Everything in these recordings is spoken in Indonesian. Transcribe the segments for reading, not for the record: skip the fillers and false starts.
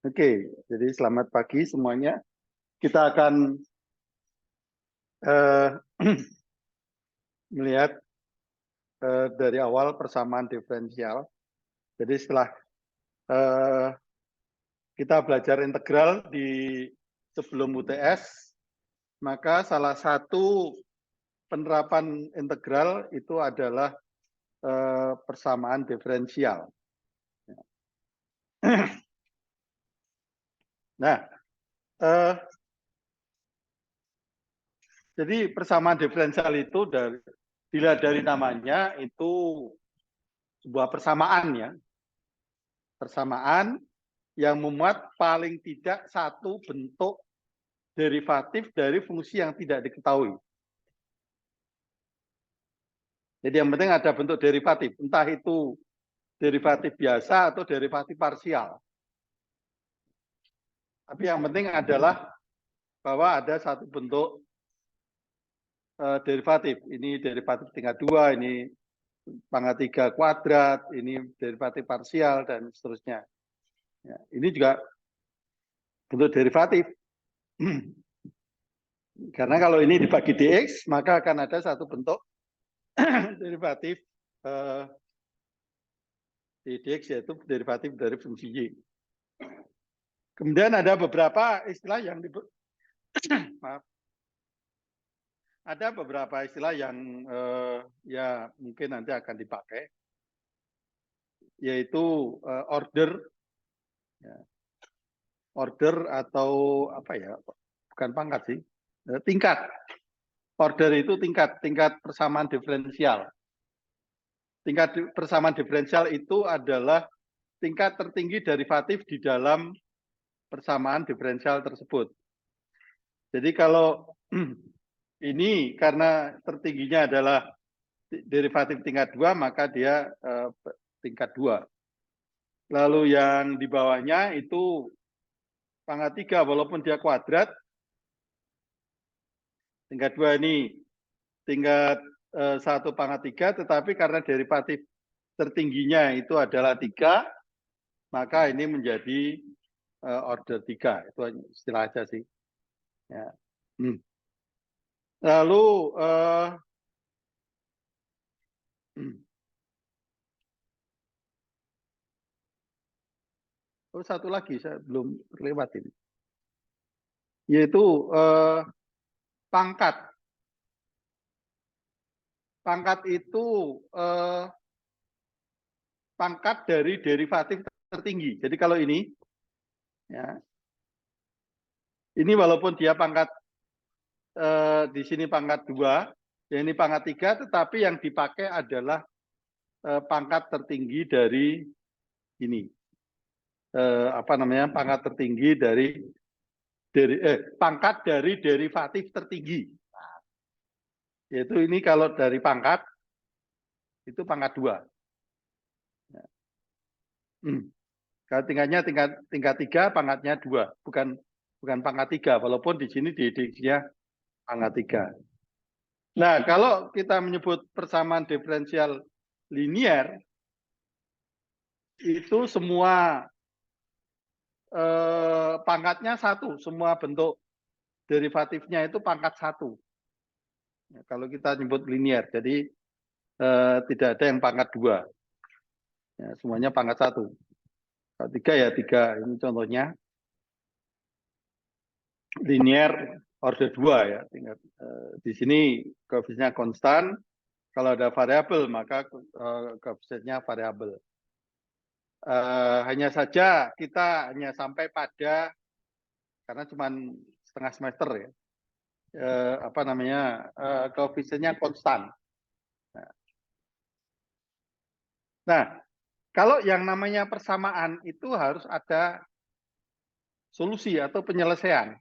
Oke, jadi selamat pagi semuanya. Kita akan melihat dari awal persamaan diferensial. Jadi setelah kita belajar integral di sebelum UTS, maka salah satu penerapan integral itu adalah persamaan diferensial. Nah, jadi persamaan diferensial itu dilihat dari namanya itu sebuah persamaan ya. Persamaan yang memuat paling tidak satu bentuk derivatif dari fungsi yang tidak diketahui. Jadi yang penting ada bentuk derivatif, entah itu derivatif biasa atau derivatif parsial. Tapi yang penting adalah bahwa ada satu bentuk derivatif. Ini derivatif tingkat 2, ini pangkat 3 kuadrat, ini derivatif parsial, dan seterusnya. Ya, ini juga bentuk derivatif. Karena kalau ini dibagi dx, maka akan ada satu bentuk derivatif dx, yaitu derivatif dari fungsi y. Kemudian ada beberapa istilah yang maaf. Ada beberapa istilah yang ya mungkin nanti akan dipakai, yaitu order, ya. Order atau apa ya? Bukan pangkat sih, tingkat. Order itu tingkat persamaan diferensial. Tingkat persamaan diferensial itu adalah tingkat tertinggi derivatif di dalam persamaan diferensial tersebut. Jadi kalau ini karena tertingginya adalah derivatif tingkat 2, maka dia tingkat 2. Lalu yang di bawahnya itu pangkat 3, walaupun dia kuadrat. Tingkat 2 ini tingkat 1 pangkat 3, tetapi karena derivatif tertingginya itu adalah 3, maka ini menjadi order 3. Itu istilah aja sih. Ya. Lalu satu lagi saya belum lewat ini, yaitu pangkat. Pangkat itu pangkat dari derivatif tertinggi. Jadi kalau ini, ya, ini walaupun dia pangkat di sini pangkat 2, ya ini pangkat 3, tetapi yang dipakai adalah pangkat tertinggi dari ini. Apa namanya? Pangkat tertinggi dari pangkat dari derivatif tertinggi. Yaitu ini kalau dari pangkat itu pangkat 2. Ya. Kalau tingkatnya tingkat 3, pangkatnya 2, bukan pangkat 3, walaupun di sini didiksinya pangkat 3. Nah, kalau kita menyebut persamaan diferensial linier, itu semua pangkatnya 1, semua bentuk derivatifnya itu pangkat 1. Ya, kalau kita nyebut linier, jadi tidak ada yang pangkat 2. Ya, semuanya pangkat 1. Kalau 3 ya 3, ini contohnya. Linier order 2 ya. Di sini koefisiennya konstan. Kalau ada variabel maka koefisiennya variabel. Hanya saja kita hanya sampai pada, karena cuma setengah semester ya, apa namanya, koefisiennya konstan. Nah, kalau yang namanya persamaan itu harus ada solusi atau penyelesaian.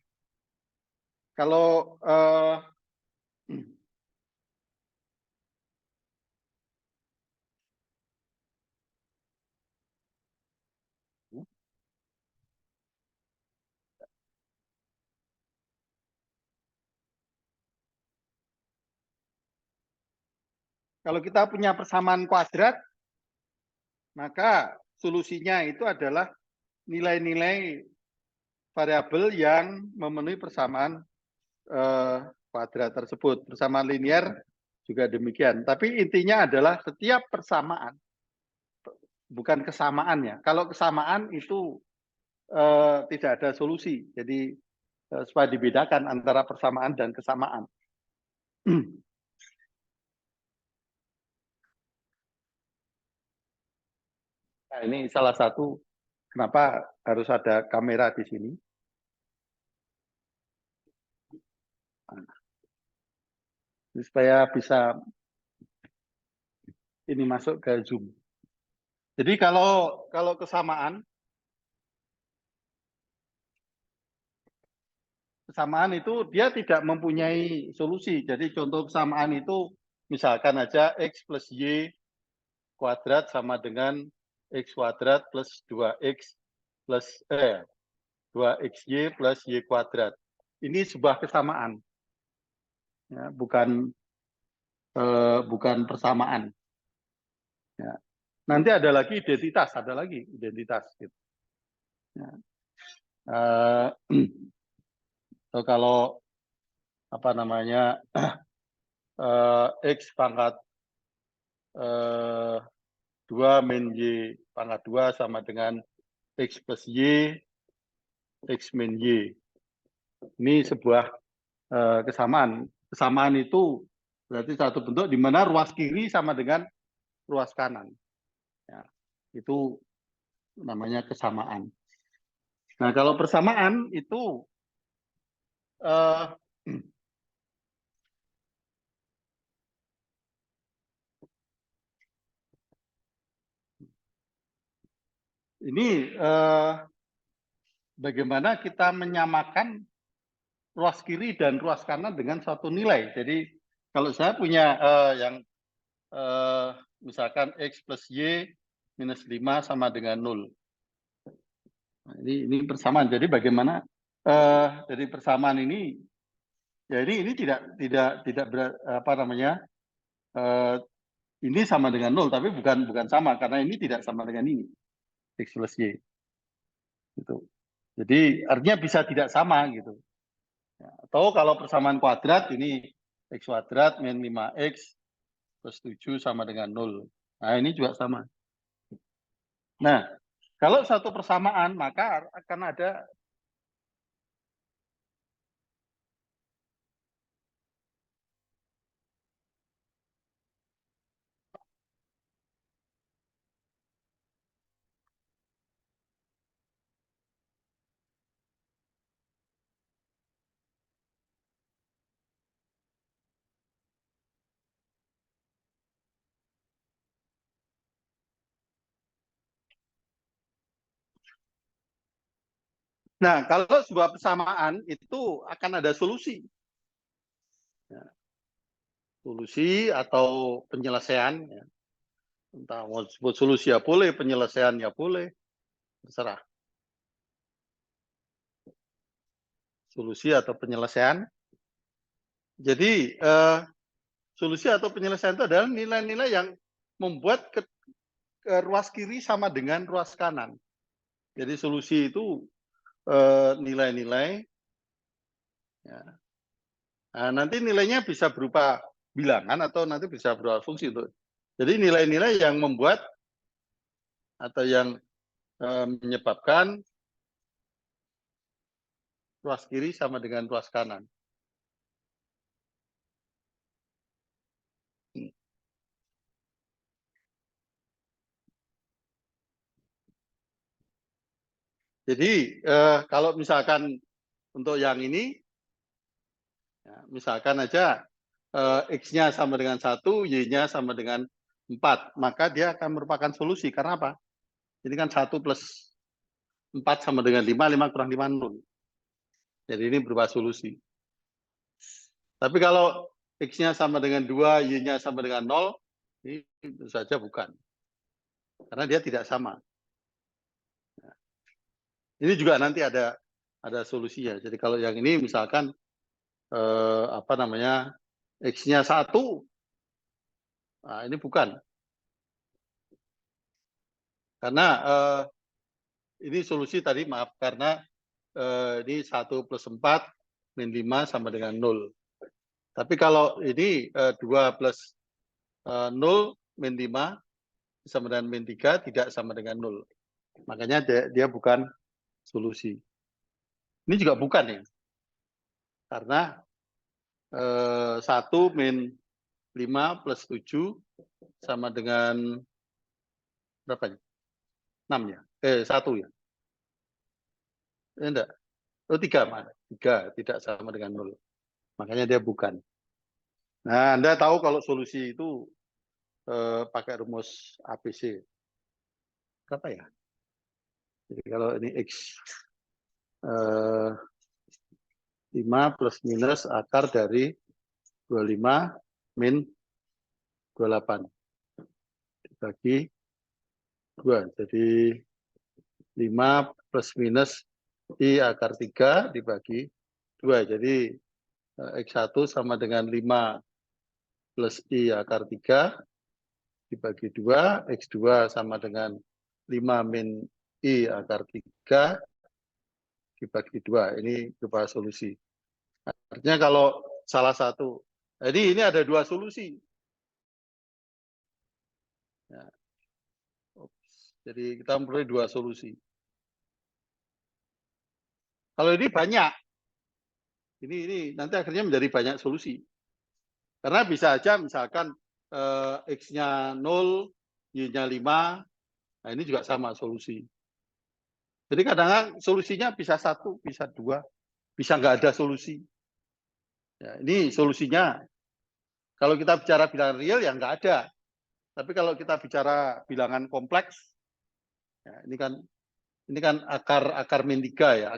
Kalau kalau kita punya persamaan kuadrat, maka solusinya itu adalah nilai-nilai variabel yang memenuhi persamaan kuadrat tersebut. Persamaan linear juga demikian. Tapi intinya adalah setiap persamaan, bukan kesamaannya. Kalau kesamaan itu tidak ada solusi. Jadi supaya dibedakan antara persamaan dan kesamaan. Nah, ini salah satu kenapa harus ada kamera di sini. Supaya bisa ini masuk ke Zoom. Jadi kalau kesamaan itu dia tidak mempunyai solusi. Jadi contoh kesamaan itu misalkan aja X plus Y kuadrat sama dengan X kuadrat plus 2X plus 2XY plus Y kuadrat. Ini sebuah kesamaan, ya, bukan persamaan. Ya. Nanti ada lagi identitas. Gitu. Ya. So, kalau apa namanya X pangkat 2 min Y pangkat 2 sama dengan X plus Y, X min Y. Ini sebuah kesamaan. Kesamaan itu berarti satu bentuk di mana ruas kiri sama dengan ruas kanan. Ya, itu namanya kesamaan. Nah, kalau persamaan itu ini bagaimana kita menyamakan ruas kiri dan ruas kanan dengan suatu nilai. Jadi kalau saya punya yang misalkan X plus Y minus 5 sama dengan 0. Nah, ini persamaan. Jadi bagaimana jadi persamaan ini ya ini tidak apa namanya ini sama dengan 0 tapi bukan sama karena ini tidak sama dengan ini X plus Y. Gitu. Jadi artinya bisa tidak sama gitu. Ya, atau kalau persamaan kuadrat ini X kuadrat min 5X plus 7 sama dengan 0. Nah, ini juga sama. Nah, kalau satu persamaan maka akan ada Nah, kalau sebuah persamaan itu akan ada solusi. Ya, solusi atau penyelesaian. Ya. Entah mau sebut solusi ya boleh, penyelesaian ya boleh. Terserah. Solusi atau penyelesaian. Jadi, solusi atau penyelesaian itu adalah nilai-nilai yang membuat ruas kiri sama dengan ruas kanan. Jadi solusi itu nilai-nilai. Ya. Nah, nanti nilainya bisa berupa bilangan atau nanti bisa berupa fungsi. Jadi nilai-nilai yang membuat atau yang menyebabkan ruas kiri sama dengan ruas kanan. Jadi kalau misalkan untuk yang ini, ya, misalkan aja X-nya sama dengan 1, Y-nya sama dengan 4, maka dia akan merupakan solusi. Karena apa? Ini kan 1 plus 4 sama dengan 5, 5 kurang 5, 0. Jadi ini berupa solusi. Tapi kalau X-nya sama dengan 2, Y-nya sama dengan 0, ini tentu saja bukan. Karena dia tidak sama. Ini juga nanti ada solusinya. Jadi kalau yang ini misalkan apa namanya X-nya 1, nah ini bukan. Karena ini solusi tadi maaf karena ini 1 plus 4 min 5 sama dengan 0. Tapi kalau ini 2 plus 0 min 5 sama dengan min 3 tidak sama dengan 0. Makanya dia bukan solusi. Ini juga bukan ya. Karena 1 min 5 plus 7 sama dengan berapa ya? 6 ya? 1 ya? Enggak. Oh 3 mana? 3 tidak sama dengan 0. Makanya dia bukan. Nah, Anda tahu kalau solusi itu pakai rumus ABC. Berapa ya? Jadi kalau ini X 5 plus minus akar dari 25 min 28 dibagi 2. Jadi 5 plus minus I akar 3 dibagi 2. Jadi X1 sama dengan 5 plus I akar 3 dibagi 2. X2 sama dengan 5 min I akar 3 dibagi 2. Ini berupa solusi. Artinya kalau salah satu, jadi ini ada 2 solusi. Ya. Jadi kita memperoleh 2 solusi. Kalau ini banyak, ini nanti akhirnya menjadi banyak solusi. Karena bisa aja misalkan X-nya 0, Y-nya 5, nah ini juga sama solusi. Jadi kadang-kadang solusinya bisa 1, bisa 2, bisa nggak ada solusi. Ya, ini solusinya. Kalau kita bicara bilangan real ya nggak ada. Tapi kalau kita bicara bilangan kompleks, ya ini kan akar min 3 ya.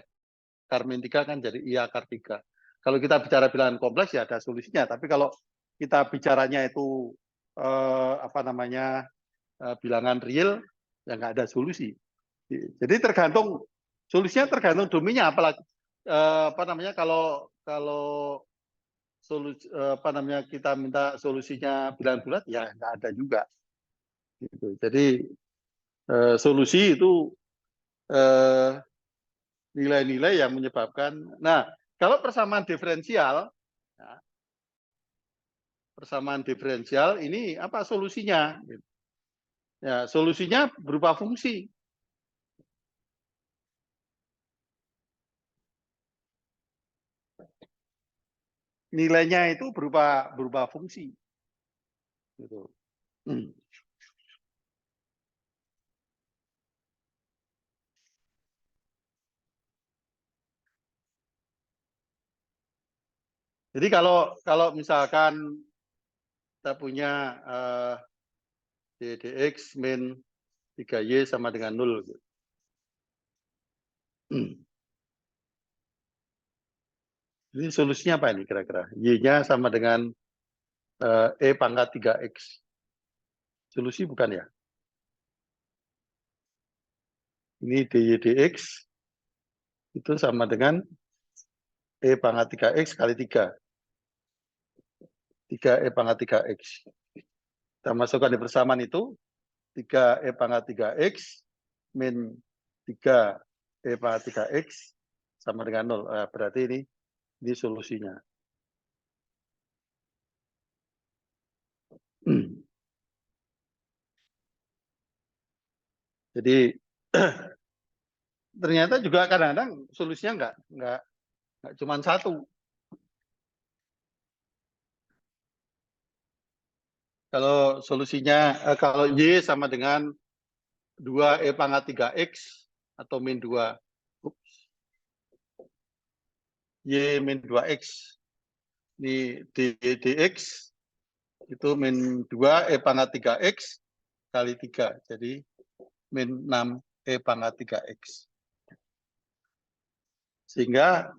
Akar min 3 kan jadi I akar 3. Kalau kita bicara bilangan kompleks ya ada solusinya. Tapi kalau kita bicaranya itu bilangan real ya nggak ada solusi. Jadi tergantung solusinya tergantung domainnya. Apalagi kalau solusi kita minta solusinya bilangan bulat ya nggak ada juga. Gitu. Jadi solusi itu nilai-nilai yang menyebabkan. Nah, kalau persamaan diferensial, ya, ini apa solusinya? Ya, solusinya berupa fungsi. Nilainya itu berupa fungsi. Gitu. Jadi kalau misalkan kita punya dx min 3y sama dengan 0. Ini solusinya apa ini kira-kira? Y-nya sama dengan E pangkat 3x. Solusi bukan ya? Ini dy dx itu sama dengan E pangkat 3x kali 3. 3E pangkat 3x. Kita masukkan di persamaan itu 3E pangkat 3x min 3E pangkat 3x sama dengan 0. Berarti ini solusinya. Jadi ternyata juga kadang-kadang solusinya nggak cuma satu. Kalau solusinya kalau Y sama dengan 2E pangkat 3x atau min 2 Y min 2x ini dx itu min 2E pangkat 3x kali 3. Jadi min 6E pangkat 3x. Sehingga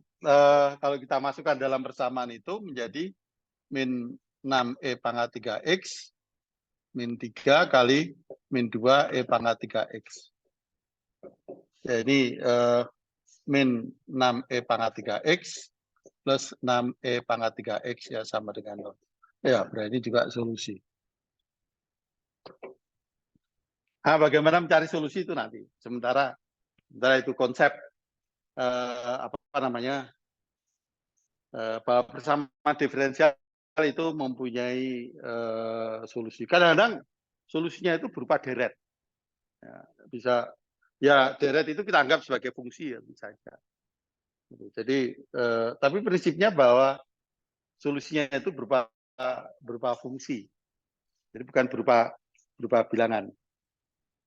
kalau kita masukkan dalam persamaan itu menjadi min 6E pangkat 3x min 3 kali min 2E pangkat 3x. Jadi min 6E pangkat 3x plus 6E pangkat 3x ya sama dengan 0. Ya, berarti juga solusi. Nah, bagaimana mencari solusi itu nanti? Sementara itu konsep. apa namanya, bahwa persamaan diferensial itu mempunyai solusi. Kadang-kadang solusinya itu berupa deret. Ya, bisa, ya deret itu kita anggap sebagai fungsi ya misalnya. Jadi, tapi prinsipnya bahwa solusinya itu berupa fungsi. Jadi bukan berupa bilangan.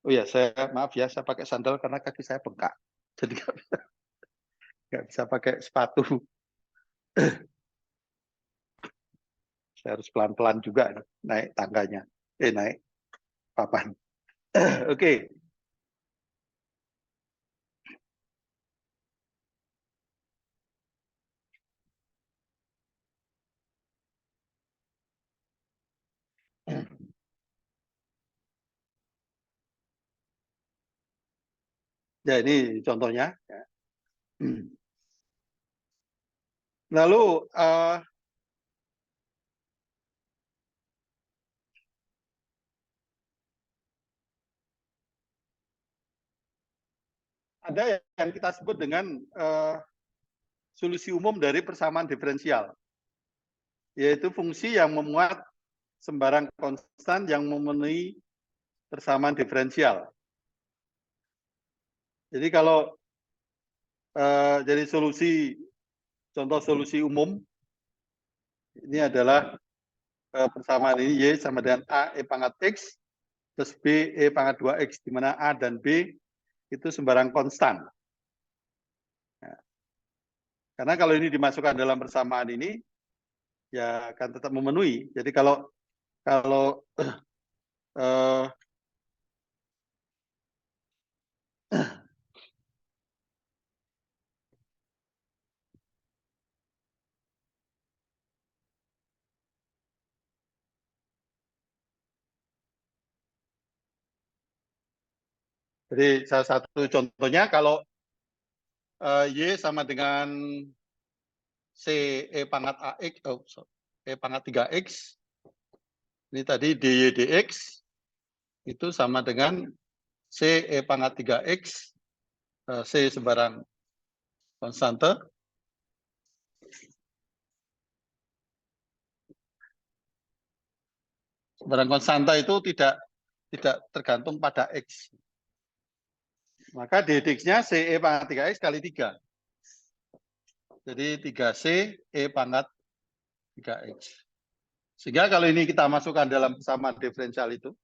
Oh ya, maaf ya, saya pakai sandal karena kaki saya bengkak. Jadi nggak bisa pakai sepatu. Saya harus pelan-pelan juga naik tangganya. Naik papan. Oke. Ya, ini contohnya. Lalu ada yang kita sebut dengan solusi umum dari persamaan diferensial, yaitu fungsi yang memuat sembarang konstan yang memenuhi persamaan diferensial. Jadi kalau jadi contoh solusi umum ini adalah persamaan ini Y sama dengan A E pangkat X plus B E pangkat 2X, di mana A dan B itu sembarang konstan. Nah, karena kalau ini dimasukkan dalam persamaan ini, ya akan tetap memenuhi. Jadi kalau jadi salah satu contohnya kalau Y sama dengan C E pangkat AX, E pangkat 3X, ini tadi DY DX, itu sama dengan C E pangkat 3X, C sembarang konstante, sembarang konstante itu tidak tergantung pada X. Maka DX-nya C E pangkat 3X kali 3. Jadi 3C E pangkat 3X. Sehingga kalau ini kita masukkan dalam persamaan diferensial itu,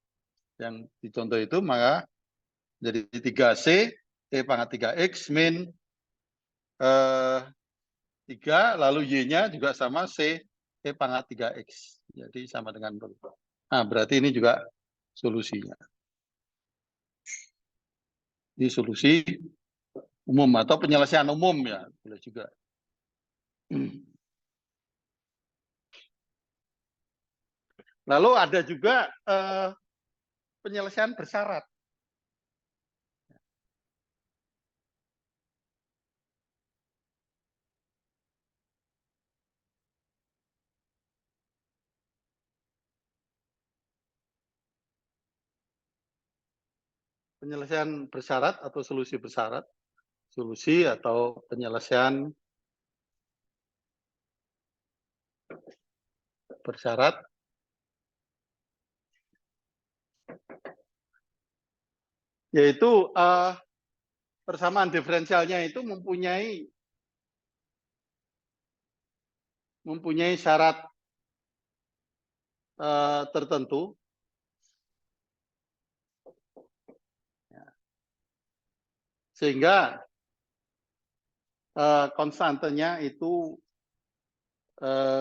yang dicontoh itu, maka jadi 3C E pangkat 3X min 3, lalu Y-nya juga sama C E pangkat 3X. Jadi sama dengan 0. Nah, berarti ini juga solusinya. Ini solusi umum atau penyelesaian umum ya, boleh juga. Lalu ada juga penyelesaian bersyarat. Penyelesaian bersyarat atau solusi bersyarat, solusi atau penyelesaian bersyarat yaitu persamaan diferensialnya itu mempunyai syarat tertentu sehingga konstantenya itu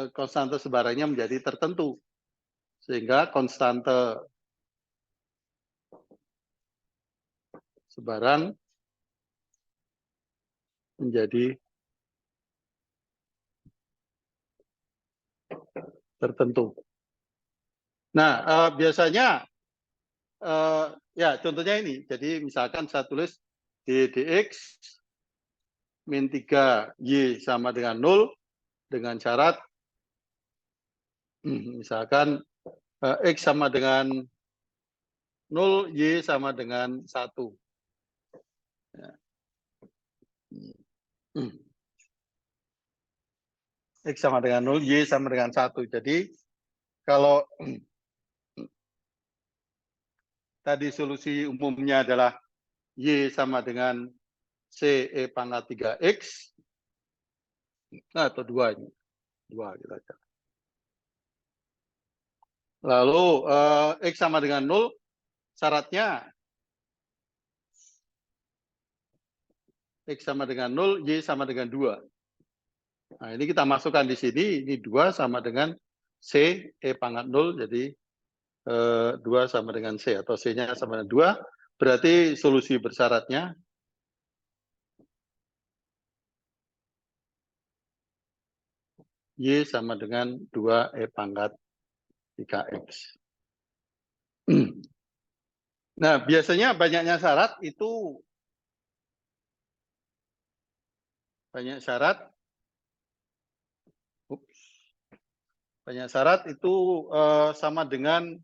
konstante sebarangnya menjadi tertentu, sehingga konstante sebarang menjadi tertentu. Nah, biasanya ya contohnya ini. Jadi misalkan saya tulis dx min 3y sama dengan 0 dengan syarat misalkan x sama dengan 0, y sama dengan 1. Ya. X sama dengan 0, Y sama dengan 1. Jadi kalau tadi solusi umumnya adalah Y sama dengan C E pangkat 3X, nah, atau 2 ini. 2 kita aja. Lalu X sama dengan 0, syaratnya X sama dengan 0, Y sama dengan 2. Nah, ini kita masukkan di sini, ini 2 sama dengan C, E pangkat 0, jadi 2 sama dengan C, atau C-nya sama dengan 2, berarti solusi bersyaratnya Y sama dengan 2 E pangkat 3X. Nah, biasanya banyaknya syarat itu, banyak syarat itu sama dengan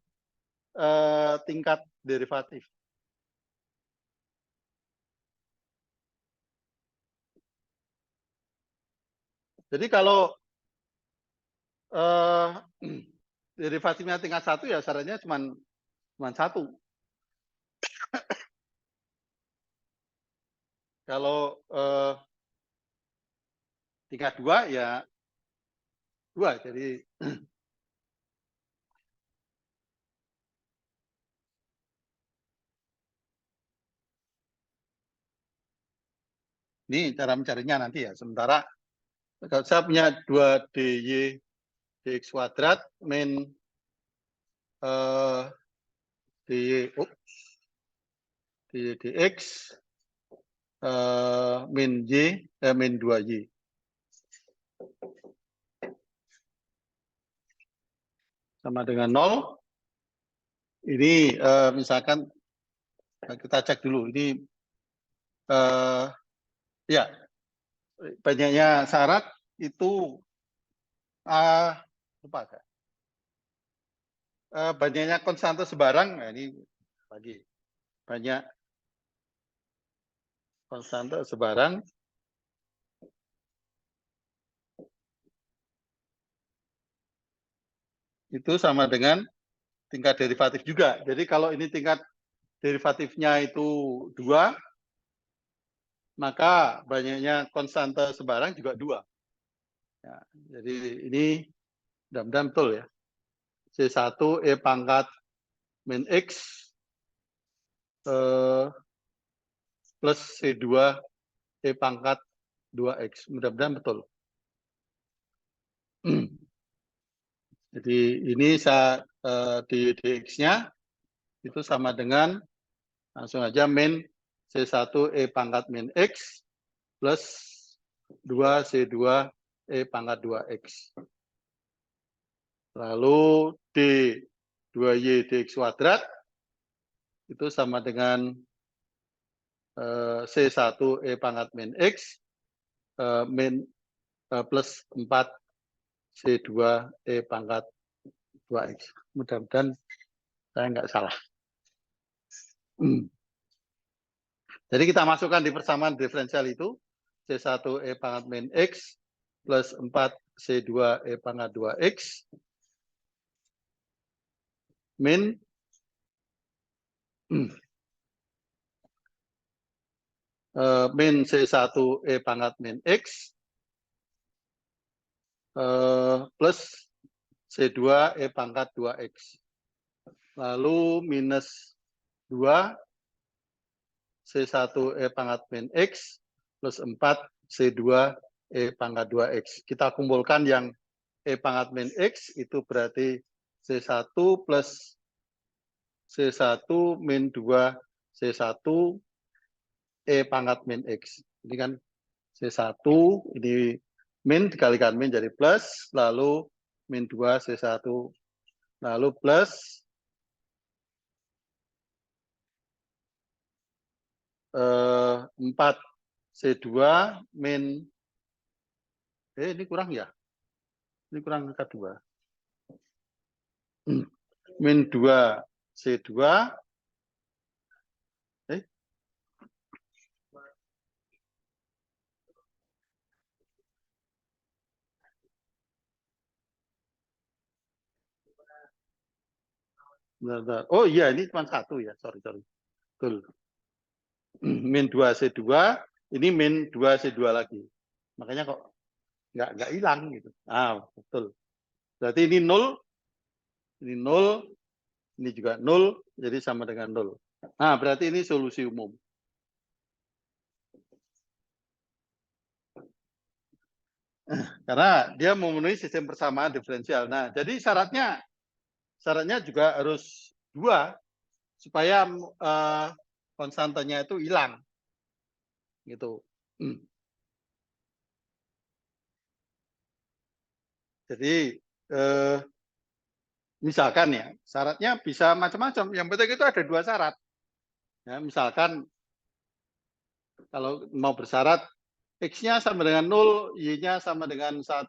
tingkat derivatif. Jadi kalau derivatifnya tingkat 1, ya syaratnya cuma 1. Kalau tingkat 2 ya 2. Jadi ini cara mencarinya nanti ya. Sementara kalau saya punya 2 dy dx kuadrat min dy dx min 2y sama dengan 0. Ini misalkan kita cek dulu. Ini ya, banyaknya syarat itu lupa saya. Banyaknya konstanta sebarang. Nah, ini lagi banyak konstanta sebarang itu sama dengan tingkat derivatif juga. Jadi kalau ini tingkat derivatifnya itu 2, maka banyaknya konstanta sebarang juga 2. Ya, jadi ini mudah-mudahan betul ya. C1 E pangkat min X plus C2 E pangkat 2X. Mudah-mudahan betul. Jadi ini saya di dx-nya itu sama dengan, langsung aja, min C1 E pangkat min X plus 2 C2 E pangkat 2X. Lalu D2Y dx kuadrat itu sama dengan C1 E pangkat min X min plus 4 C2 E pangkat 2X. Mudah-mudahan saya nggak salah. Jadi kita masukkan di persamaan diferensial itu, C1 E pangkat min X plus 4 C2 E pangkat 2X min min C1 E pangkat min X plus C2 E pangkat 2X. Lalu minus 2 C1 E pangkat min X plus 4 C2 E pangkat 2X. Kita kumpulkan yang E pangkat min X itu berarti C1 plus C1 min 2 C1 E pangkat min X. Ini kan C1, ini min dikalikan min jadi plus, lalu min 2 C1, lalu plus 4 C2 min, ini kurang ya? Ini kurang angka 2. Min 2 C2, Bentar. Oh iya, ini cuma satu ya, sorry. Betul. Min 2C2, ini min 2C2 lagi. Makanya kok nggak hilang gitu. Ah, betul. Berarti ini 0, ini juga 0, jadi sama dengan 0. Nah, berarti ini solusi umum. Karena dia memenuhi sistem persamaan diferensial. Nah, jadi syaratnya juga harus 2 supaya konstantanya itu hilang. Gitu. Jadi misalkan ya, syaratnya bisa macam-macam. Yang penting itu ada 2 syarat. Ya, misalkan kalau mau bersyarat X-nya sama dengan 0, Y-nya sama dengan 1,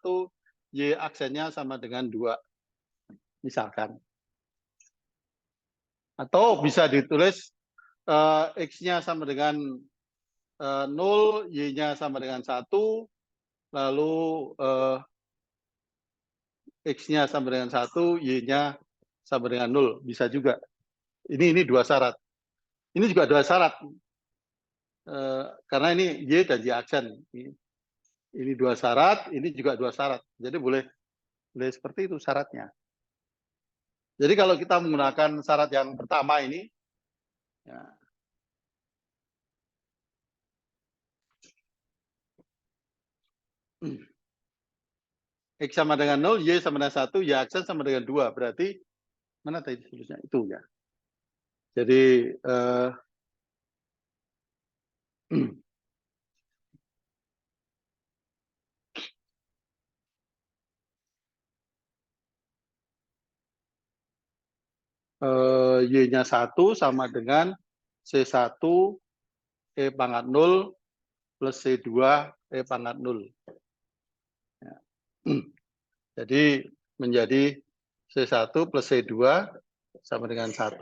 Y aksennya sama dengan 2. Misalkan. Atau bisa ditulis X-nya sama dengan 0, Y-nya sama dengan 1, lalu X-nya sama dengan 1, Y-nya sama dengan 0. Bisa juga. Ini 2 syarat. Ini juga 2 syarat. Karena ini Y dan Y aksen. Ini 2 syarat, ini juga 2 syarat. Jadi boleh seperti itu syaratnya. Jadi kalau kita menggunakan syarat yang pertama ini, ya, X sama dengan 0, Y sama dengan 1, Y aksen sama dengan 2. Berarti, mana tadi tulisnya? Itu ya. Jadi, Y-nya 1 sama dengan C1 E pangkat 0 plus C2 E pangkat 0. Ya. Jadi menjadi C1 plus C2 sama dengan 1.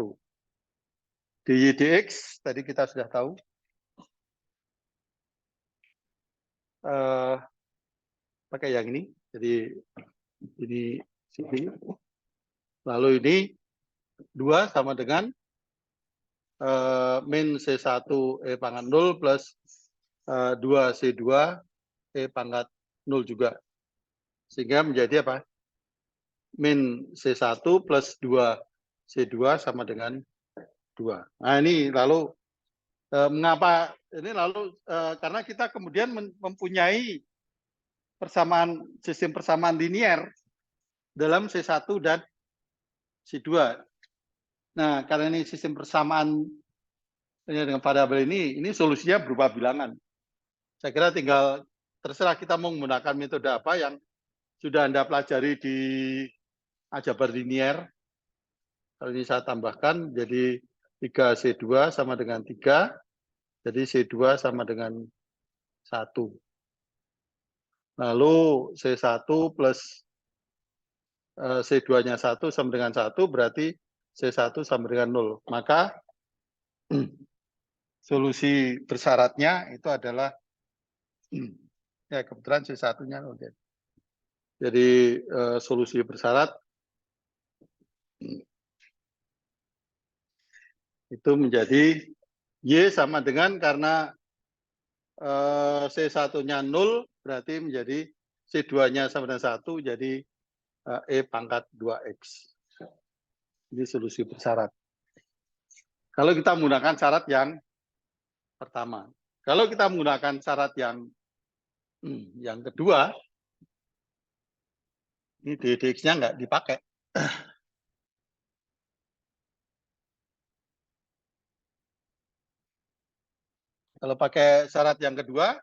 Dy dx tadi kita sudah tahu. Pakai yang ini. Jadi ini sini. Lalu ini 2 sama dengan min C1 E pangkat 0 plus 2 C2 E pangkat 0 juga. Sehingga menjadi apa? Min C1 plus 2 C2 sama dengan 2. Nah ini lalu mengapa ini lalu karena kita kemudian mempunyai sistem persamaan linier dalam C1 dan C2. Nah, karena ini sistem persamaan dengan variabel ini solusinya berupa bilangan. Saya kira tinggal terserah kita mau menggunakan metode apa yang sudah Anda pelajari di aljabar linier. Kalau ini saya tambahkan, jadi 3C2 sama dengan 3, jadi C2 sama dengan 1. Lalu C1 plus C2-nya 1 sama dengan 1, berarti C1 sama dengan 0. Maka solusi bersyaratnya itu adalah, ya kebetulan C1-nya 0. Jadi solusi bersyarat itu menjadi Y sama dengan karena C1-nya 0, berarti menjadi C2-nya sama dengan 1, jadi E pangkat 2X. Ini solusi bersyarat. Kalau kita menggunakan syarat yang pertama. Kalau kita menggunakan syarat yang kedua, ini DDX-nya nggak dipakai. Kalau pakai syarat yang kedua,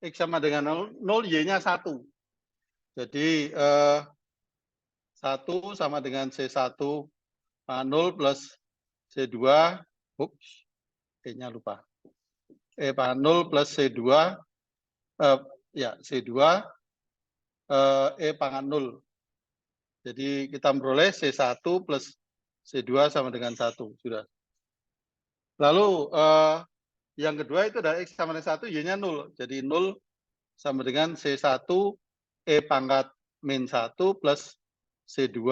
X sama dengan 0, Y-nya 1. Jadi 1 sama dengan C1 0 plus C2, E-nya lupa. E pangkat 0 plus C2, ya C2 E pangkat 0. Jadi kita memperoleh C1 plus C2 sama dengan 1. Sudah. Lalu yang kedua itu ada X sama dengan 1, Y-nya 0. Jadi 0 sama dengan C1 E pangkat min 1 plus C2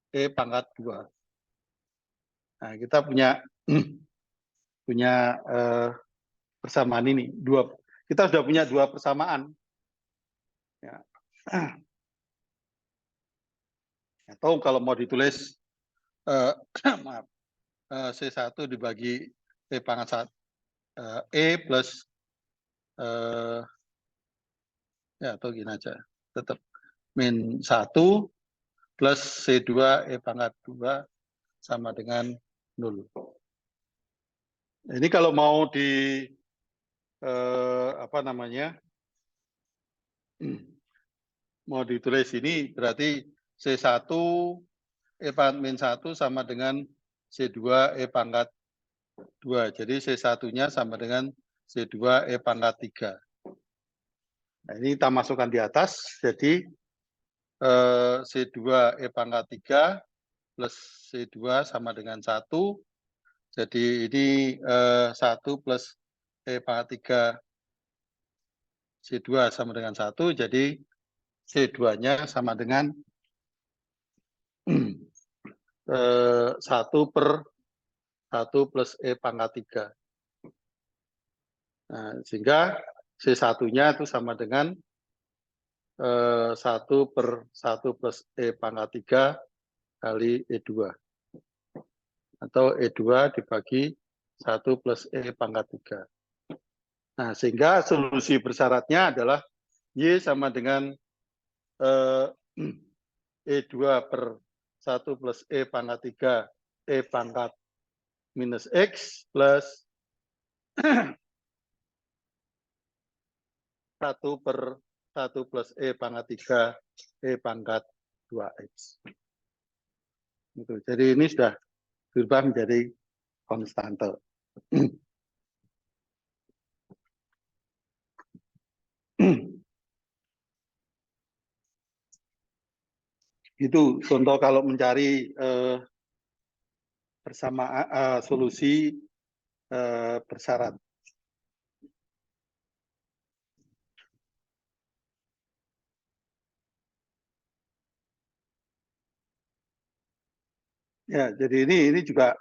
E pangkat 2. Nah, kita punya persamaan ini. Kita sudah punya dua persamaan. Ya. Atau kalau mau ditulis maaf, C1 dibagi E pangkat 1, E plus ya atau gini aja. Tetap min 1 plus C2 E pangkat 2 sama dengan 0. Ini kalau mau di apa namanya? Mau ditulis ini berarti C1 E pangkat min 1 sama dengan C2 E pangkat 2. Jadi C1-nya sama dengan C2 E pangkat 3. Nah, ini kita masukkan di atas. Jadi C2 E pangkat 3 plus C2 sama dengan 1. Jadi ini 1 plus E pangkat 3 C2 sama dengan 1. Jadi C2-nya sama dengan 1 per 1 plus E pangkat 3. Nah, sehingga C1-nya itu sama dengan 1 per 1 plus E pangkat 3 kali E2. Atau E2 dibagi 1 plus E pangkat 3. Nah, sehingga solusi bersyaratnya adalah Y sama dengan E2 per 1 plus E pangkat 3 E pangkat minus X plus 1 per 1 plus E pangkat 3 E pangkat 2X. Gitu. Jadi ini sudah berubah menjadi konstante. Itu contoh kalau mencari persamaan solusi bersyarat. Ya, jadi ini juga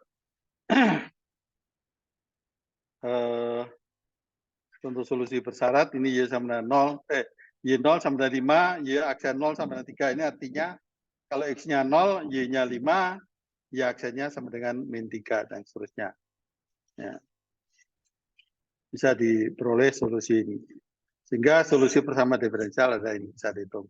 untuk solusi bersyarat ini Y sama dengan 0, Y0 sama dengan 5, Y aksen 0 sama dengan 3. Ini artinya kalau X-nya 0, Y-nya 5, Y aksennya sama dengan min 3 dan seterusnya. Ya. Bisa diperoleh solusi ini. Sehingga solusi persamaan diferensial ada ini bisa dihitung.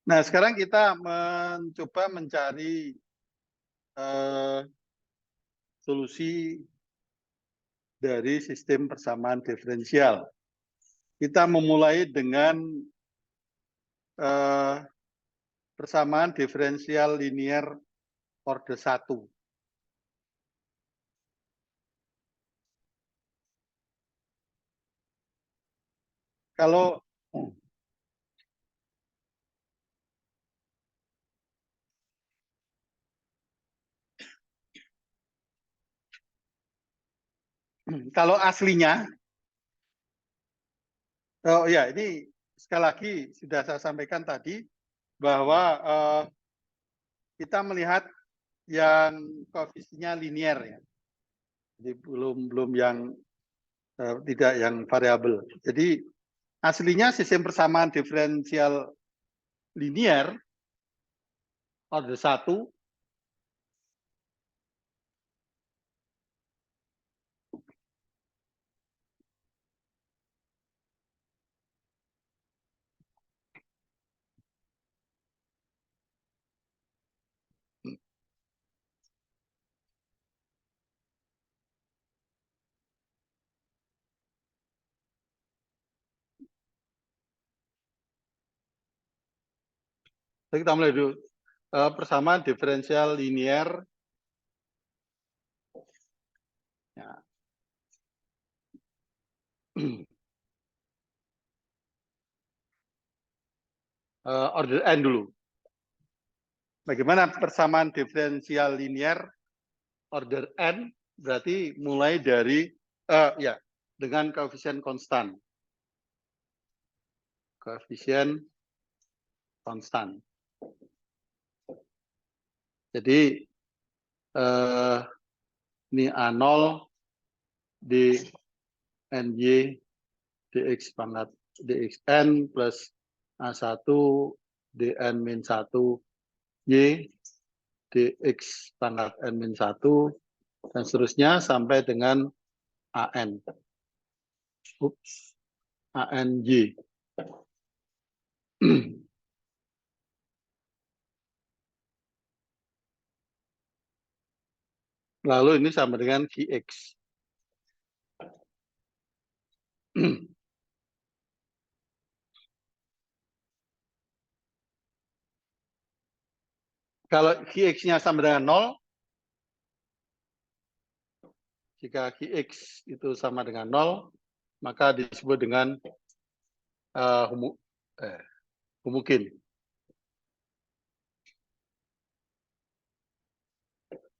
Nah, sekarang kita mencoba mencari solusi dari sistem persamaan diferensial. Kita memulai dengan persamaan diferensial linear order 1. Kalau aslinya, oh ya ini sekali lagi sudah saya sampaikan tadi bahwa kita melihat yang koefisiennya linear ya, jadi belum yang tidak yang variabel. Jadi aslinya sistem persamaan diferensial linear order 1 kita mulai dulu. Persamaan diferensial linear ya. Order n dulu. Bagaimana persamaan diferensial linear order n? Berarti mulai dari ya dengan koefisien konstan. Koefisien konstan. Jadi ini A0 di NY dx pangkat dxn plus A1 dn min 1 y dx pangkat n min 1 dan seterusnya sampai dengan an. ANY. Lalu ini sama dengan Gx. Kalau Gx-nya sama dengan 0, jika Gx itu sama dengan 0, maka disebut dengan homogen.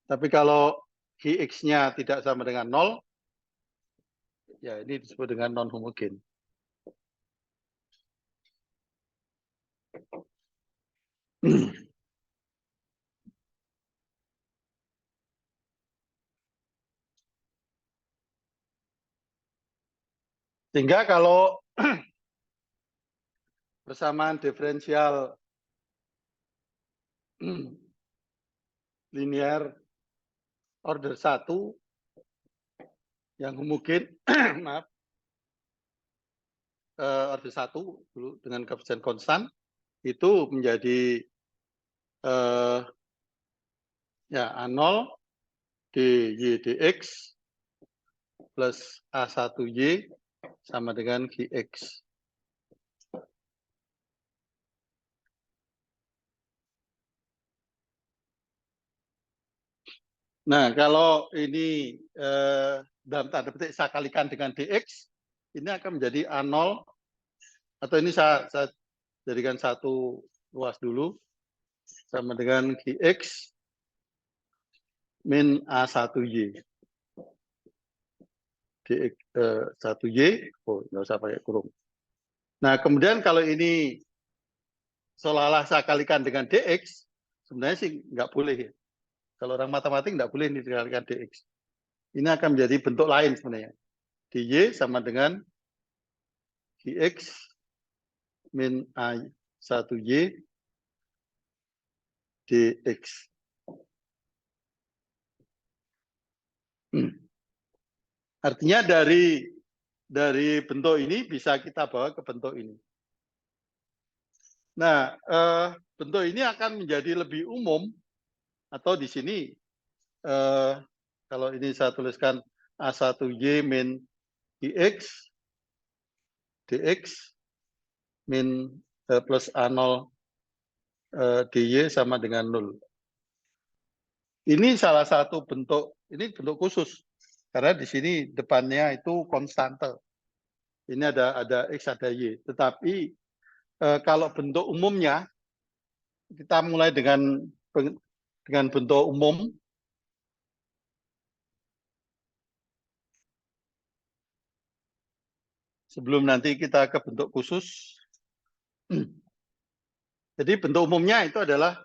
Tapi kalau Gx-nya tidak sama dengan 0, ya ini disebut dengan non-homogen. Sehingga kalau persamaan diferensial linear order 1 yang homogen, maaf, order 1 dulu dengan koefisien konstan, itu menjadi ya A0 dy dx plus A1y sama dengan Gx. Nah, kalau ini dalam tanda petik saya kalikan dengan dx, ini akan menjadi A0, atau ini saya jadikan satu luas dulu, sama dengan Gx min A1y. Dx 1y, oh nggak usah pakai kurung. Nah, kemudian kalau ini seolah-olah saya kalikan dengan dx, sebenarnya sih nggak boleh. Kalau orang matematik nggak boleh ini dikalikan dx. Ini akan menjadi bentuk lain sebenarnya. dy sama dengan Gx min A1y dx. Artinya dari bentuk ini bisa kita bawa ke bentuk ini. Nah, bentuk ini akan menjadi lebih umum, atau di sini kalau ini saya tuliskan A1y min Gx dx min plus A0 dy sama dengan 0. Ini salah satu bentuk, ini bentuk khusus. Karena di sini depannya itu konstante. Ini ada X, ada Y. Tetapi kalau bentuk umumnya, kita mulai dengan bentuk umum. Sebelum nanti kita ke bentuk khusus. Jadi bentuk umumnya itu adalah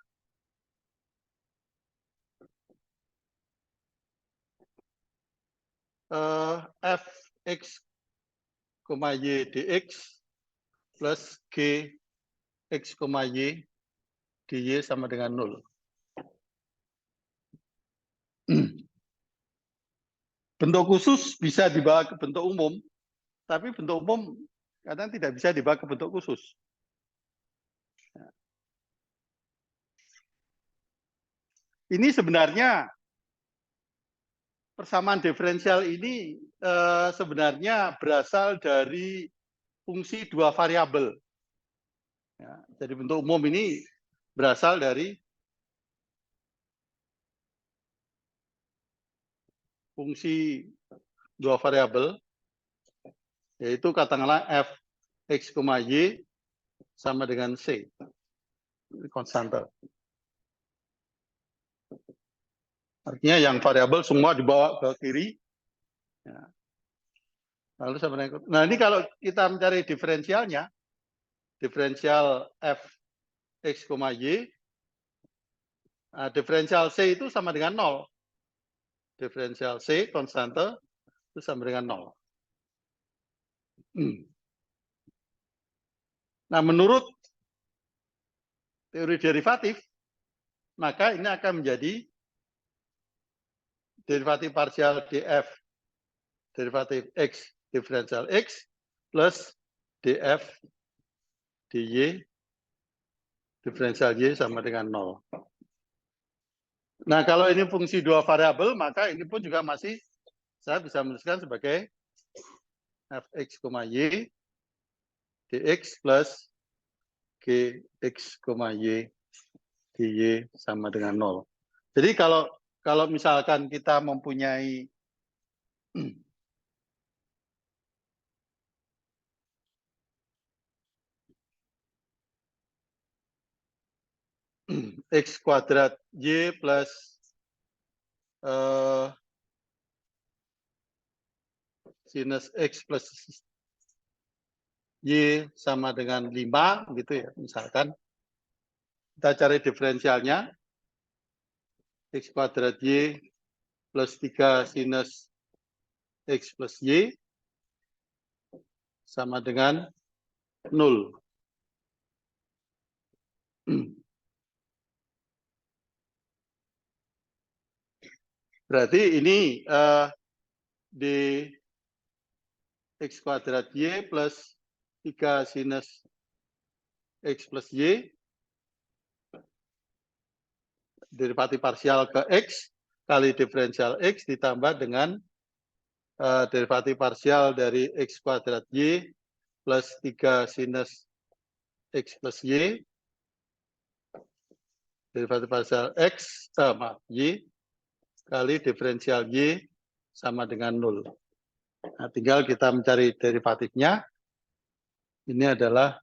fx, y dx plus gx, y dy sama dengan 0. Bentuk khusus bisa dibawa ke bentuk umum, tapi bentuk umum kadang tidak bisa dibawa ke bentuk khusus. Ini sebenarnya persamaan diferensial ini sebenarnya berasal dari fungsi dua variabel. Ya, jadi bentuk umum ini berasal dari fungsi dua variabel, yaitu katakanlah fx, y sama dengan c, konstante. Artinya yang variabel semua dibawa ke kiri. Ya. Lalu sama dengan, nah ini kalau kita mencari diferensialnya, diferensial f x, y, nah, diferensial c itu sama dengan 0. Diferensial c konstante itu sama dengan 0. Nah, menurut teori derivatif, maka ini akan menjadi derivatif parsial df derivatif x diferensial x plus df dy diferensial y sama dengan 0. Nah, kalau ini fungsi dua variabel, maka ini pun juga masih saya bisa menuliskan sebagai fx, y dx plus gx, y dy sama dengan 0. Jadi kalau misalkan kita mempunyai x kuadrat y plus sinus x plus y sama dengan 5 gitu ya, misalkan kita cari diferensialnya x kuadrat y plus 3 sinus x plus y sama dengan 0. Berarti ini di x kuadrat y plus 3 sinus x plus y derivatif parsial ke x kali diferensial x ditambah dengan derivatif parsial dari x kuadrat y plus 3 sinus x plus y derivatif parsial x sama y kali diferensial y sama dengan 0. Nah, tinggal kita mencari derivatifnya. Ini adalah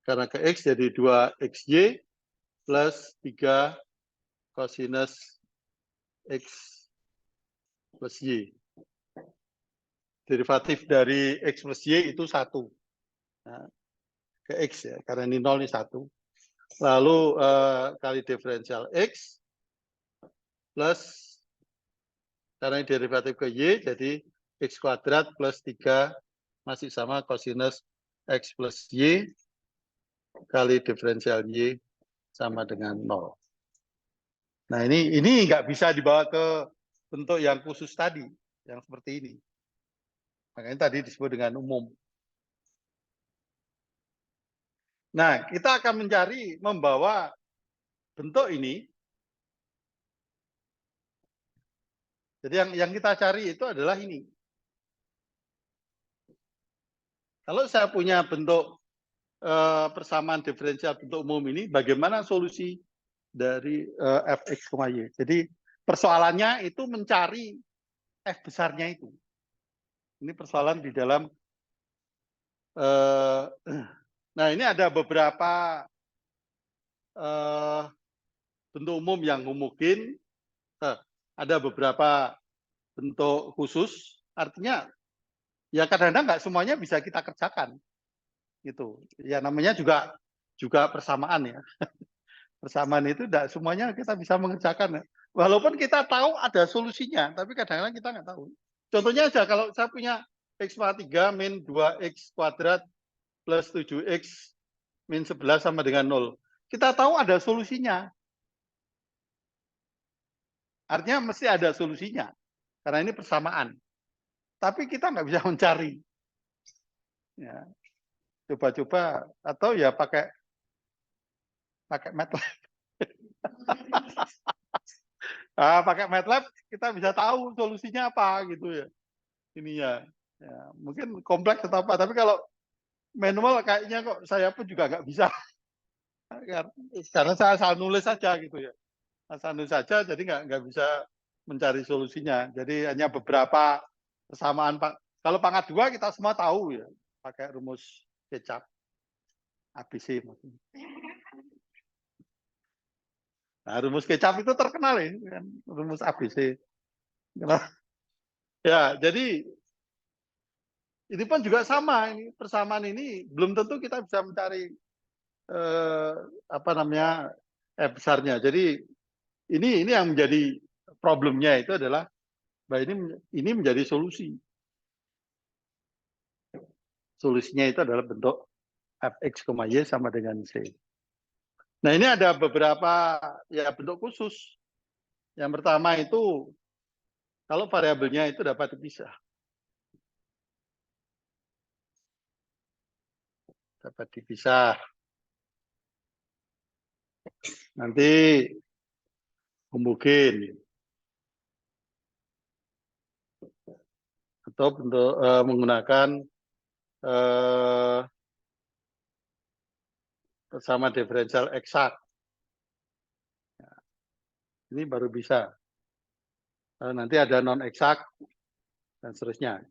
karena ke x jadi 2xy plus 3 kosinus x plus y. Derivatif dari x plus y itu 1. Nah, ke x ya, karena ini 0 ini 1. Lalu kali diferensial x plus, karena ini derivatif ke y, jadi x kuadrat plus 3 masih sama kosinus x plus y kali diferensial y sama dengan 0. Nah, ini nggak bisa dibawa ke bentuk yang khusus tadi, yang seperti ini. Makanya tadi disebut dengan umum. Nah, kita akan mencari membawa bentuk ini. Jadi yang kita cari itu adalah ini. Kalau saya punya bentuk persamaan diferensial bentuk umum ini, bagaimana solusi dari fx, y. Jadi persoalannya itu mencari f besarnya itu. Ini persoalan di dalam. Nah, ini ada beberapa bentuk umum yang mungkin, ada beberapa bentuk khusus. Artinya ya kadang-kadang nggak semuanya bisa kita kerjakan. Gitu. Ya namanya juga persamaan ya. Persamaan itu tidak semuanya kita bisa mengerjakan. Walaupun kita tahu ada solusinya, tapi kadang-kadang kita nggak tahu. Contohnya aja, kalau saya punya x pangkat 3 min 2x kuadrat plus 7x min 11 sama dengan 0. Kita tahu ada solusinya. Artinya mesti ada solusinya. Karena ini persamaan. Tapi kita nggak bisa mencari. Ya. Coba-coba, atau ya pakai MATLAB. Pakai MATLAB kita bisa tahu solusinya apa gitu ya. Ini ya, mungkin kompleks atau apa. Tapi kalau manual kayaknya kok saya pun juga nggak bisa. Karena saya asal nulis saja gitu ya. Asal nulis saja, jadi nggak bisa mencari solusinya. Jadi hanya beberapa persamaan. Kalau pangkat 2 kita semua tahu ya. Pakai rumus kecap. ABC maksudnya. Nah, rumus kecap itu terkenal ya, kan? Rumus ABC. Kenapa? Ya, jadi ini pun juga sama. Ini persamaan ini belum tentu kita bisa mencari apa namanya F besarnya. Jadi ini yang menjadi problemnya itu adalah bahwa ini menjadi solusi. Solusinya itu adalah bentuk fx, y sama dengan c. Nah, ini ada beberapa ya bentuk khusus. Yang pertama itu kalau variabelnya itu dapat dipisah. Dapat dipisah. Nanti homogen atau bentuk menggunakan bersama diferensial eksak. Ini baru bisa. Nanti ada non eksak dan seterusnya.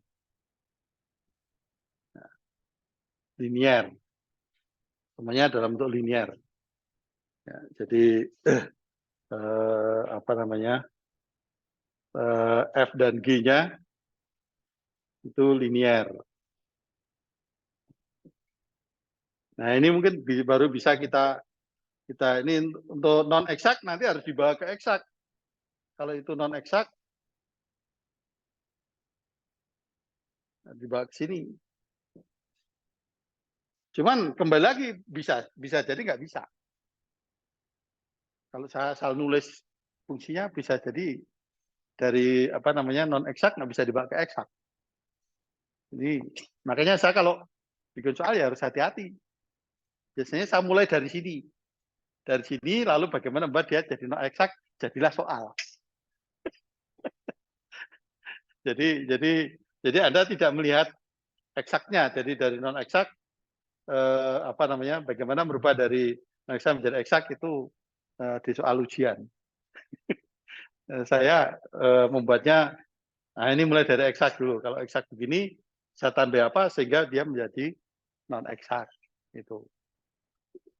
Linier. Semuanya dalam bentuk linier. Ya, jadi apa namanya? F dan G-nya itu linier. Nah, ini mungkin baru bisa kita ini untuk non eksak nanti harus dibawa ke eksak. Kalau itu non eksak dibawa ke sini. Cuman kembali lagi bisa jadi nggak bisa. Kalau saya asal nulis fungsinya bisa jadi dari apa namanya non eksak nggak bisa dibawa ke eksak. Jadi makanya saya kalau bikin soal ya harus hati-hati. Biasanya saya mulai dari sini. Dari sini lalu bagaimana membuat dia jadi non eksak, jadilah soal. Jadi Anda tidak melihat eksaknya. Jadi dari non eksak apa namanya? Bagaimana merubah dari non eksak menjadi eksak itu di soal ujian. Saya membuatnya nah ini mulai dari eksak dulu. Kalau eksak begini saya tambah apa sehingga dia menjadi non eksak itu.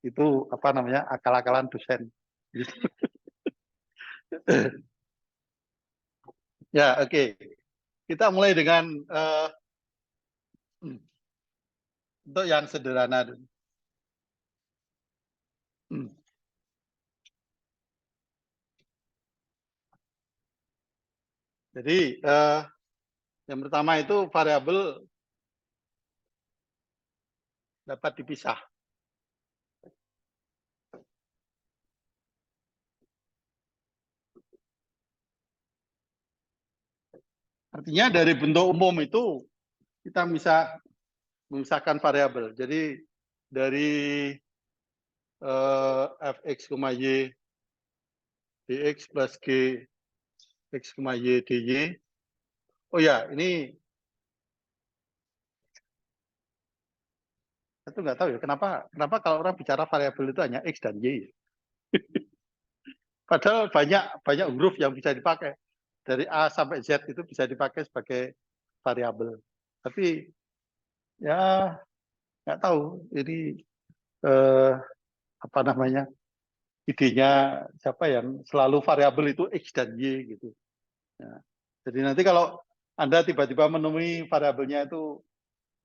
Itu apa namanya? Akal-akalan dosen. Ya, oke. Kita mulai dengan untuk yang sederhana. Jadi yang pertama itu variabel dapat dipisah. Artinya dari bentuk umum itu kita bisa memisahkan variabel. Jadi dari fx, y dx plus g x, y dy. Oh ya, ini itu nggak tahu ya kenapa kalau orang bicara variabel itu hanya x dan y. Padahal banyak huruf yang bisa dipakai dari a sampai z itu bisa dipakai sebagai variabel. Tapi ya nggak tahu ini apa namanya idenya siapa yang selalu variabel itu x dan y gitu. Ya. Jadi nanti kalau Anda tiba-tiba menemui variabelnya itu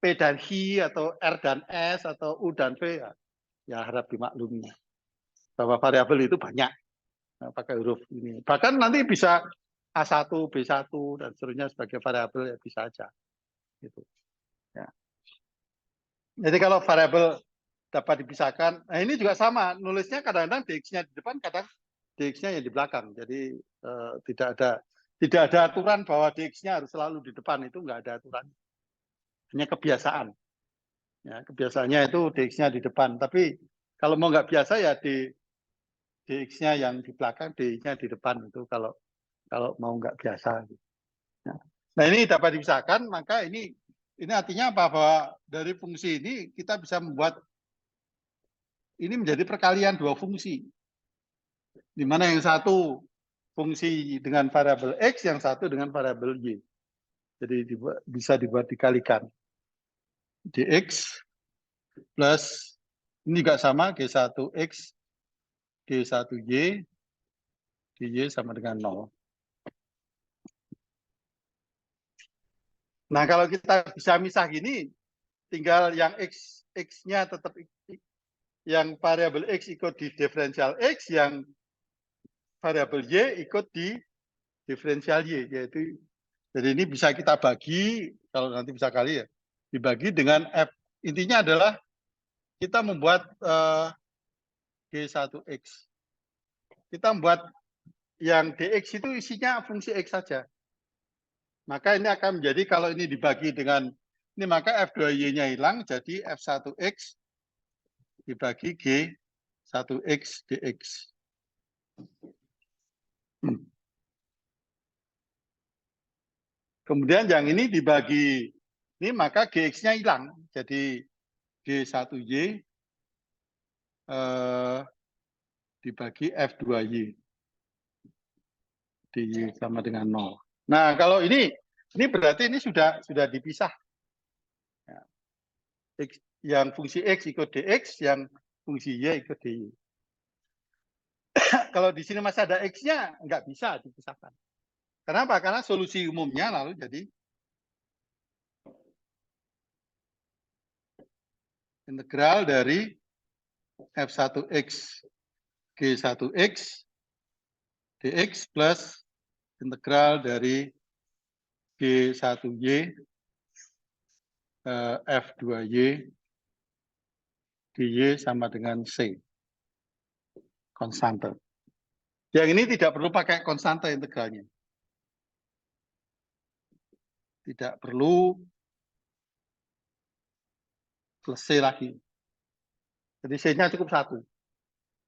P dan H atau R dan S atau U dan V, ya harap dimaklumi bahwa variabel itu banyak pakai huruf ini. Bahkan nanti bisa A1, B1 dan seterusnya sebagai variabel ya bisa aja. Gitu. Ya. Jadi kalau variabel dapat dipisahkan, nah ini juga sama, nulisnya kadang-kadang dx-nya di depan, kadang dx-nya yang di belakang. Jadi tidak ada aturan bahwa dx-nya harus selalu di depan, itu nggak ada aturan. Hanya kebiasaan. Ya, kebiasaannya itu dx-nya di depan. Tapi kalau mau nggak biasa ya dx-nya yang di belakang, dx-nya di depan itu kalau mau nggak biasa. Nah ini dapat dipisahkan, maka ini artinya apa? Bahwa dari fungsi ini kita bisa membuat ini menjadi perkalian dua fungsi. Di mana yang satu fungsi dengan variabel x, yang satu dengan variabel y. Jadi bisa dibuat dikalikan. Dx plus, ini juga sama, G1x, G1y, dy sama dengan 0. Nah, kalau kita bisa misah gini, tinggal yang X-nya tetap, yang variabel X ikut di diferensial X, yang variabel Y ikut di diferensial Y, yaitu, jadi ini bisa kita bagi, kalau nanti bisa kali ya, dibagi dengan F. Intinya adalah kita membuat G1X. Kita membuat yang DX itu isinya fungsi X saja. Maka ini akan menjadi, kalau ini dibagi dengan, ini maka F2Y-nya hilang, jadi F1X dibagi G1X DX. Kemudian yang ini dibagi, ini maka GX-nya hilang. Jadi G1Y dibagi F2Y. DY sama dengan 0. Nah, kalau ini berarti ini sudah dipisah. Ya. X, yang fungsi X ikut DX, yang fungsi Y ikut DY. Kalau di sini masih ada X-nya, nggak bisa dipisahkan. Kenapa? Karena solusi umumnya lalu jadi integral dari F1X G1X dx plus integral dari G1Y F2Y dy sama dengan C. Konstante. Yang ini tidak perlu pakai konstante integralnya. Tidak perlu plus C lagi. Jadi C-nya cukup 1.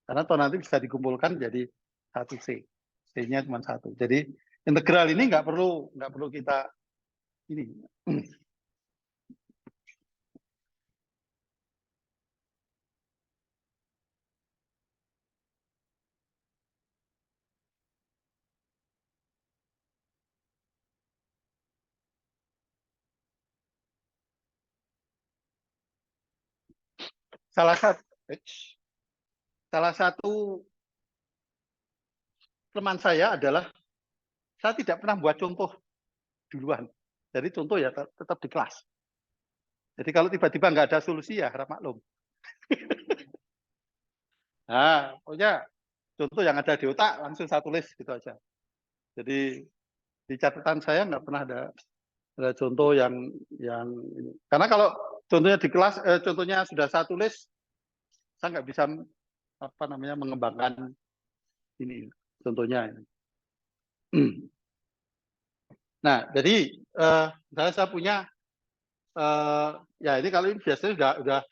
Karena toh nanti bisa dikumpulkan jadi 1C. C-nya cuma 1. Jadi integral ini nggak perlu kita ini. Salah satu teman saya adalah, saya tidak pernah buat contoh duluan. Jadi contoh ya tetap di kelas. Jadi kalau tiba-tiba nggak ada solusi ya harap maklum. Nah, pokoknya contoh yang ada di otak langsung saya tulis gitu aja. Jadi di catatan saya nggak pernah ada contoh yang ini. Karena kalau contohnya di kelas, contohnya sudah saya tulis, saya nggak bisa apa namanya mengembangkan ini contohnya. Nah, jadi saya punya ya ini kalau ini biasanya sudah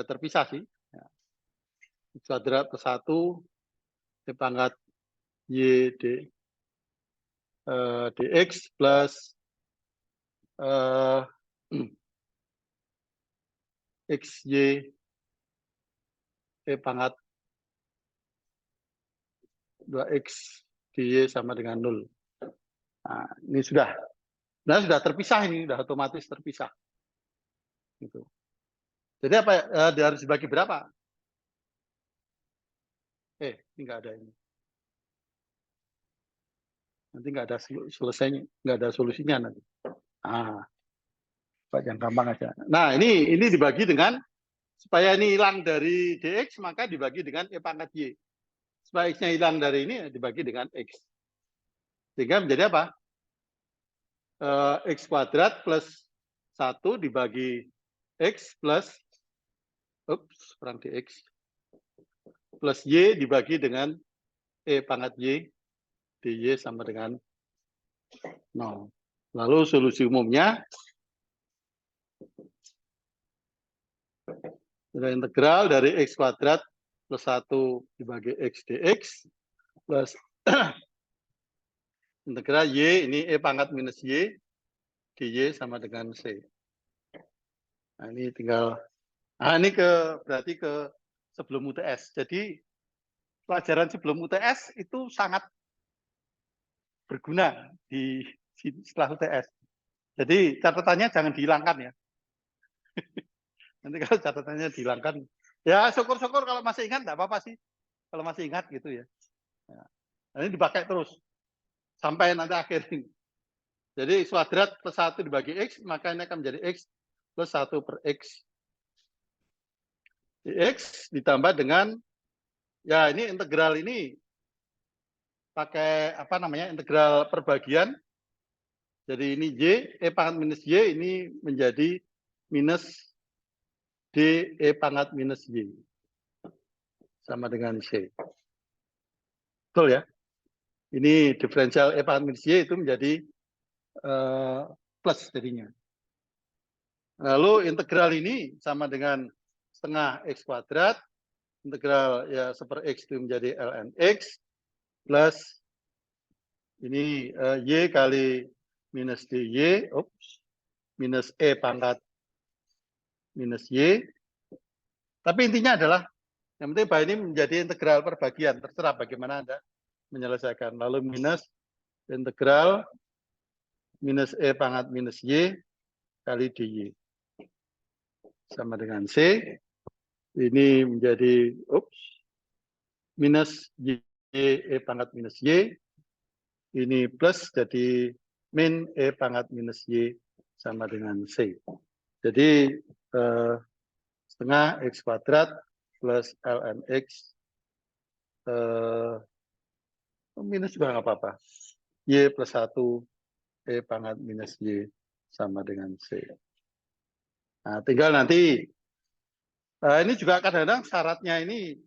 terpisah sih. Ya. Kuadrat ke 1 pangkat y dx plus xy pangkat 2x dy sama dengan 0. Nah, ini sudah terpisah, ini sudah otomatis terpisah. Gitu. Jadi apa harus dibagi berapa? Ini nggak ada ini. Nanti nggak ada selesainya, nggak ada solusinya nanti. Yang gampang aja. Nah, ini dibagi dengan, supaya ini hilang dari dx, maka dibagi dengan pangkat y. Supaya x-nya hilang dari ini, dibagi dengan x. Sehingga menjadi apa? X kuadrat plus 1 dibagi x plus, kurang dx, plus y dibagi dengan pangkat y, dy sama dengan 0. Lalu solusi umumnya, integral dari x kuadrat plus 1 dibagi x dx plus integral y, ini pangkat minus y, dy sama dengan c. Nah, ini tinggal, ini berarti ke sebelum UTS. Jadi pelajaran sebelum UTS itu sangat berguna setelah UTS. Jadi catatannya jangan dihilangkan ya. Nanti kalau catatannya dihilangkan, ya syukur-syukur kalau masih ingat, nggak apa-apa sih. Kalau masih ingat gitu ya. Nah, ini dipakai terus sampai nanti akhir ini. Jadi X kuadrat plus 1 dibagi X, maka ini akan menjadi X plus 1 per X. X ditambah dengan, ya ini integral ini pakai apa namanya, integral perbagian. Jadi ini Y, E pangkat minus Y ini menjadi minus D E pangkat minus Y. Sama dengan C. Betul ya? Ini diferensial E pangkat minus Y itu menjadi plus jadinya. Lalu integral ini sama dengan setengah X kuadrat. Integral ya seper X itu menjadi ln X plus ini Y kali minus DY, minus E pangkat minus Y. Tapi intinya adalah, yang penting bahwa ini menjadi integral perbagian. Terserah bagaimana Anda menyelesaikan. Lalu minus integral minus E pangkat minus Y kali DY. Sama dengan C. Ini menjadi, minus Y E pangkat minus Y. Ini plus jadi min E pangkat minus Y sama dengan C. Jadi setengah X kuadrat plus ln X minus juga nggak apa-apa. Y plus 1 E pangkat minus Y sama dengan C. Nah, tinggal nanti, ini juga kadang-kadang syaratnya ini,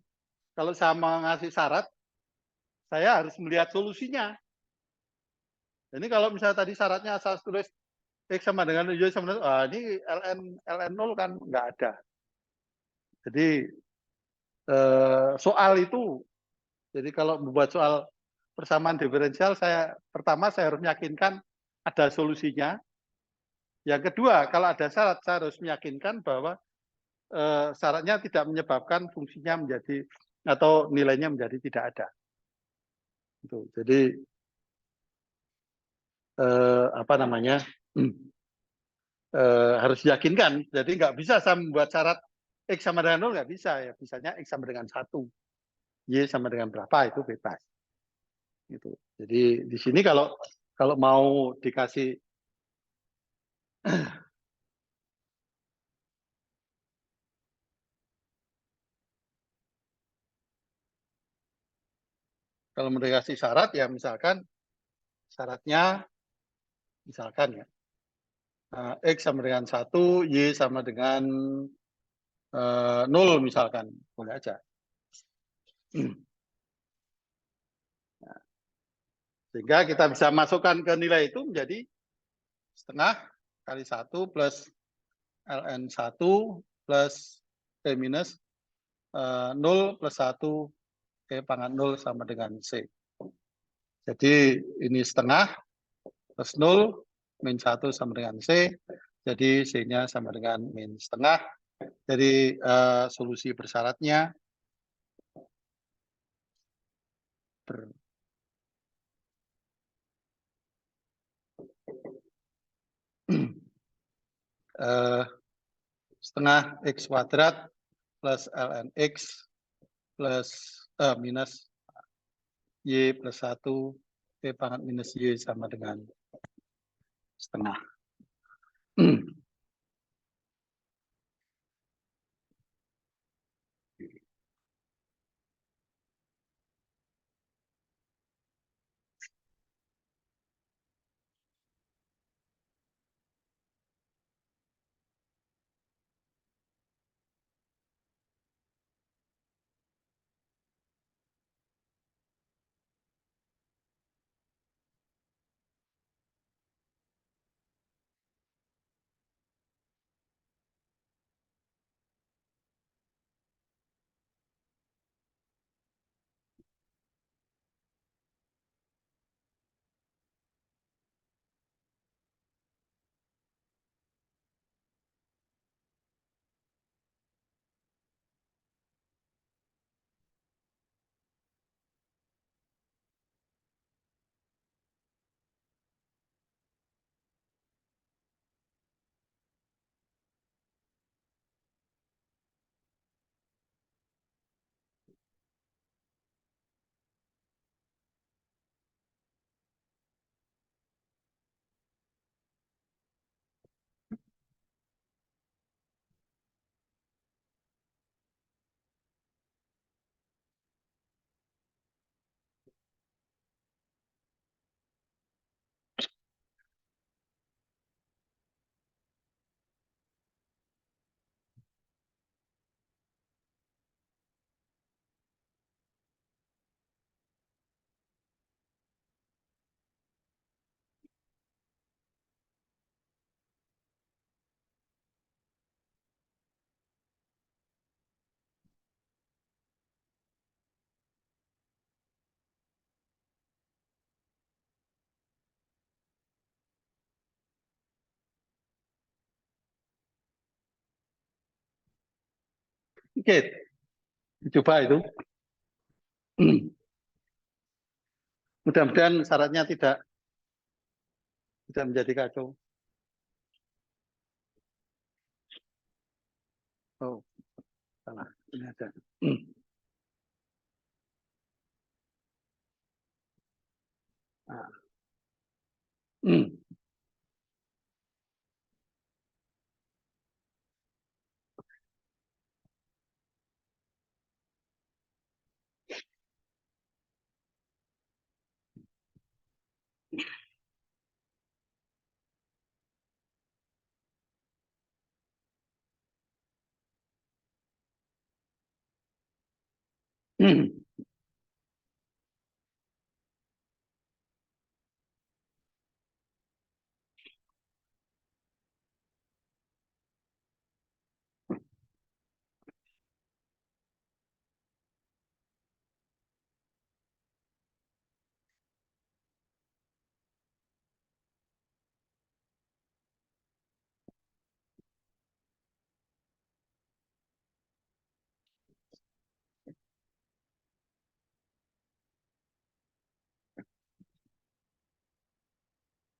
kalau saya ngasih syarat, saya harus melihat solusinya. Ini kalau misalnya tadi syaratnya asal tulis X sama dengan Y sama dengan, ini ln 0 kan nggak ada. Jadi soal itu, jadi kalau membuat soal persamaan diferensial, pertama saya harus meyakinkan ada solusinya. Yang kedua, kalau ada syarat, saya harus meyakinkan bahwa syaratnya tidak menyebabkan fungsinya menjadi atau nilainya menjadi tidak ada. Jadi apa namanya, harus diyakinkan. Jadi nggak bisa saya membuat syarat X sama dengan 0, nggak bisa. Ya, misalnya X sama dengan 1, Y sama dengan berapa, itu bebas. Gitu. Jadi di sini kalau mau dikasih kalau mau dikasih syarat, ya misalkan syaratnya misalkan ya X sama dengan 1, Y sama dengan 0 misalkan, boleh aja. Sehingga kita bisa masukkan ke nilai itu menjadi setengah kali 1 plus ln 1 plus T minus 0 plus 1 T pangkat 0 sama dengan C. Jadi ini setengah plus 0 min 1 sama dengan C. Jadi C-nya sama dengan min setengah. Jadi solusi bersyaratnya setengah X kuadrat plus ln X plus minus Y plus 1 T pangkat minus Y sama dengan setengah. Oke, dicoba itu. Mudah-mudahan syaratnya tidak menjadi kacau. Oh, salah. Ini ada. Nah.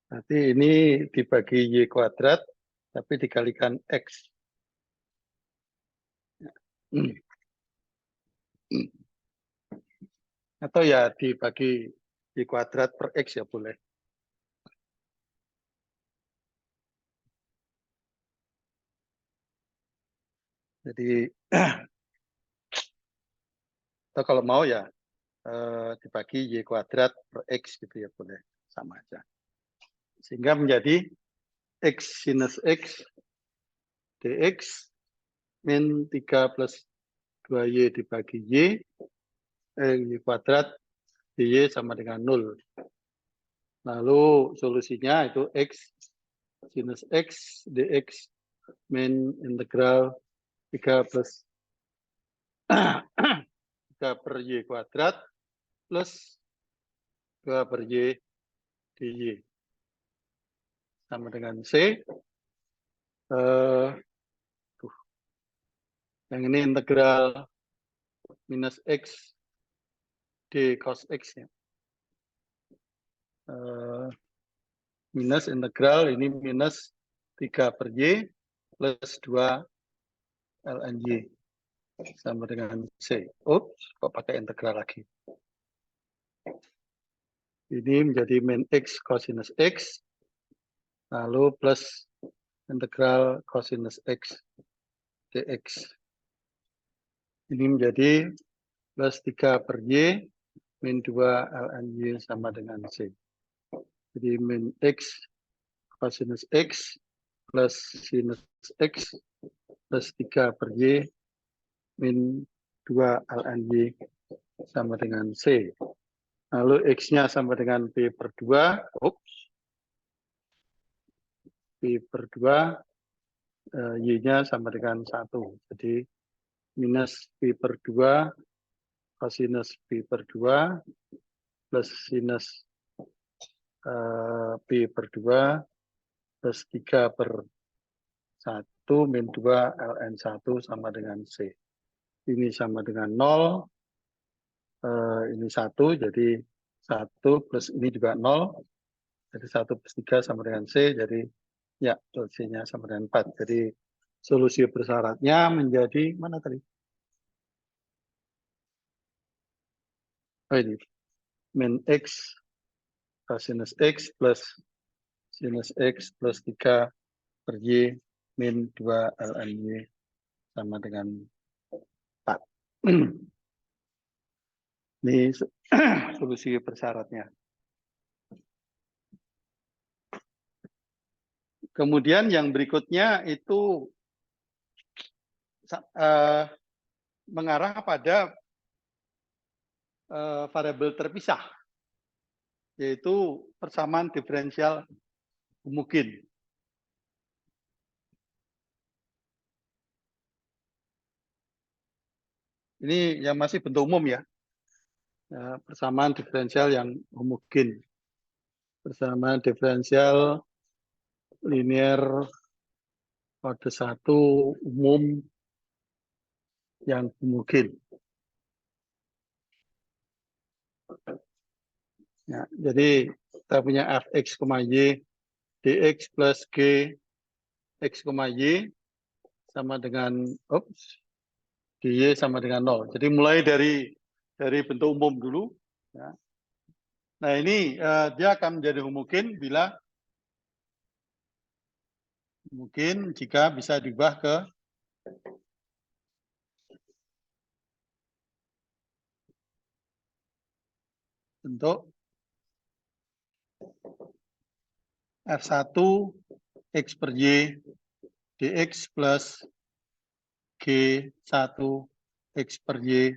Nanti ini dibagi Y kuadrat, tapi dikalikan X. Atau ya dibagi Y kuadrat per X ya boleh. Jadi, atau kalau mau ya dibagi Y kuadrat per X gitu ya boleh. Sama aja. Sehingga menjadi X sinus X dx min 3 plus 2Y dibagi Y kuadrat dy sama dengan 0. Lalu solusinya itu X sinus X dx min integral 3 plus 3 per Y kuadrat plus 2 per Y dy sama dengan C. Yang ini integral minus X d cos X ya. Minus integral ini minus 3 per Y plus 2 ln Y sama dengan C. Ups, kok pakai integral lagi. Ini menjadi min X cosinus X, lalu plus integral cosinus X dx. Ini menjadi plus 3 per Y min 2 ln Y sama dengan C. Jadi min X cosinus X plus sinus X plus 3 per Y min 2 ln Y sama dengan C. Lalu X-nya sama dengan P per 2. P per 2, Y-nya sama dengan 1. Jadi minus P per 2 cosinus P per 2 plus sinus P per 2 plus 3 per 1 min 2 ln 1 sama dengan C. Ini sama dengan 0. Ini 1, jadi 1 plus ini juga 0. Jadi 1 plus 3 sama dengan C. Jadi ya, solusinya sama dengan 4. Jadi solusi bersyaratnya menjadi mana tadi? Oh ini. Min X cosinus X plus sinus X plus 3 per Y min 2 ln Y sama dengan 4. Ini solusi persyaratnya. Kemudian yang berikutnya itu mengarah pada variabel terpisah, yaitu persamaan diferensial homogen. Ini yang masih bentuk umum ya, persamaan diferensial yang homogen. Persamaan diferensial linear pada satu umum yang homogen. Ya, jadi kita punya fx, y dx plus g x, y sama dengan dy sama dengan 0. Jadi mulai dari bentuk umum dulu. Ya. Nah ini dia akan menjadi homogen bila mungkin jika bisa diubah ke bentuk F1 X per Y dx plus G1 X per Y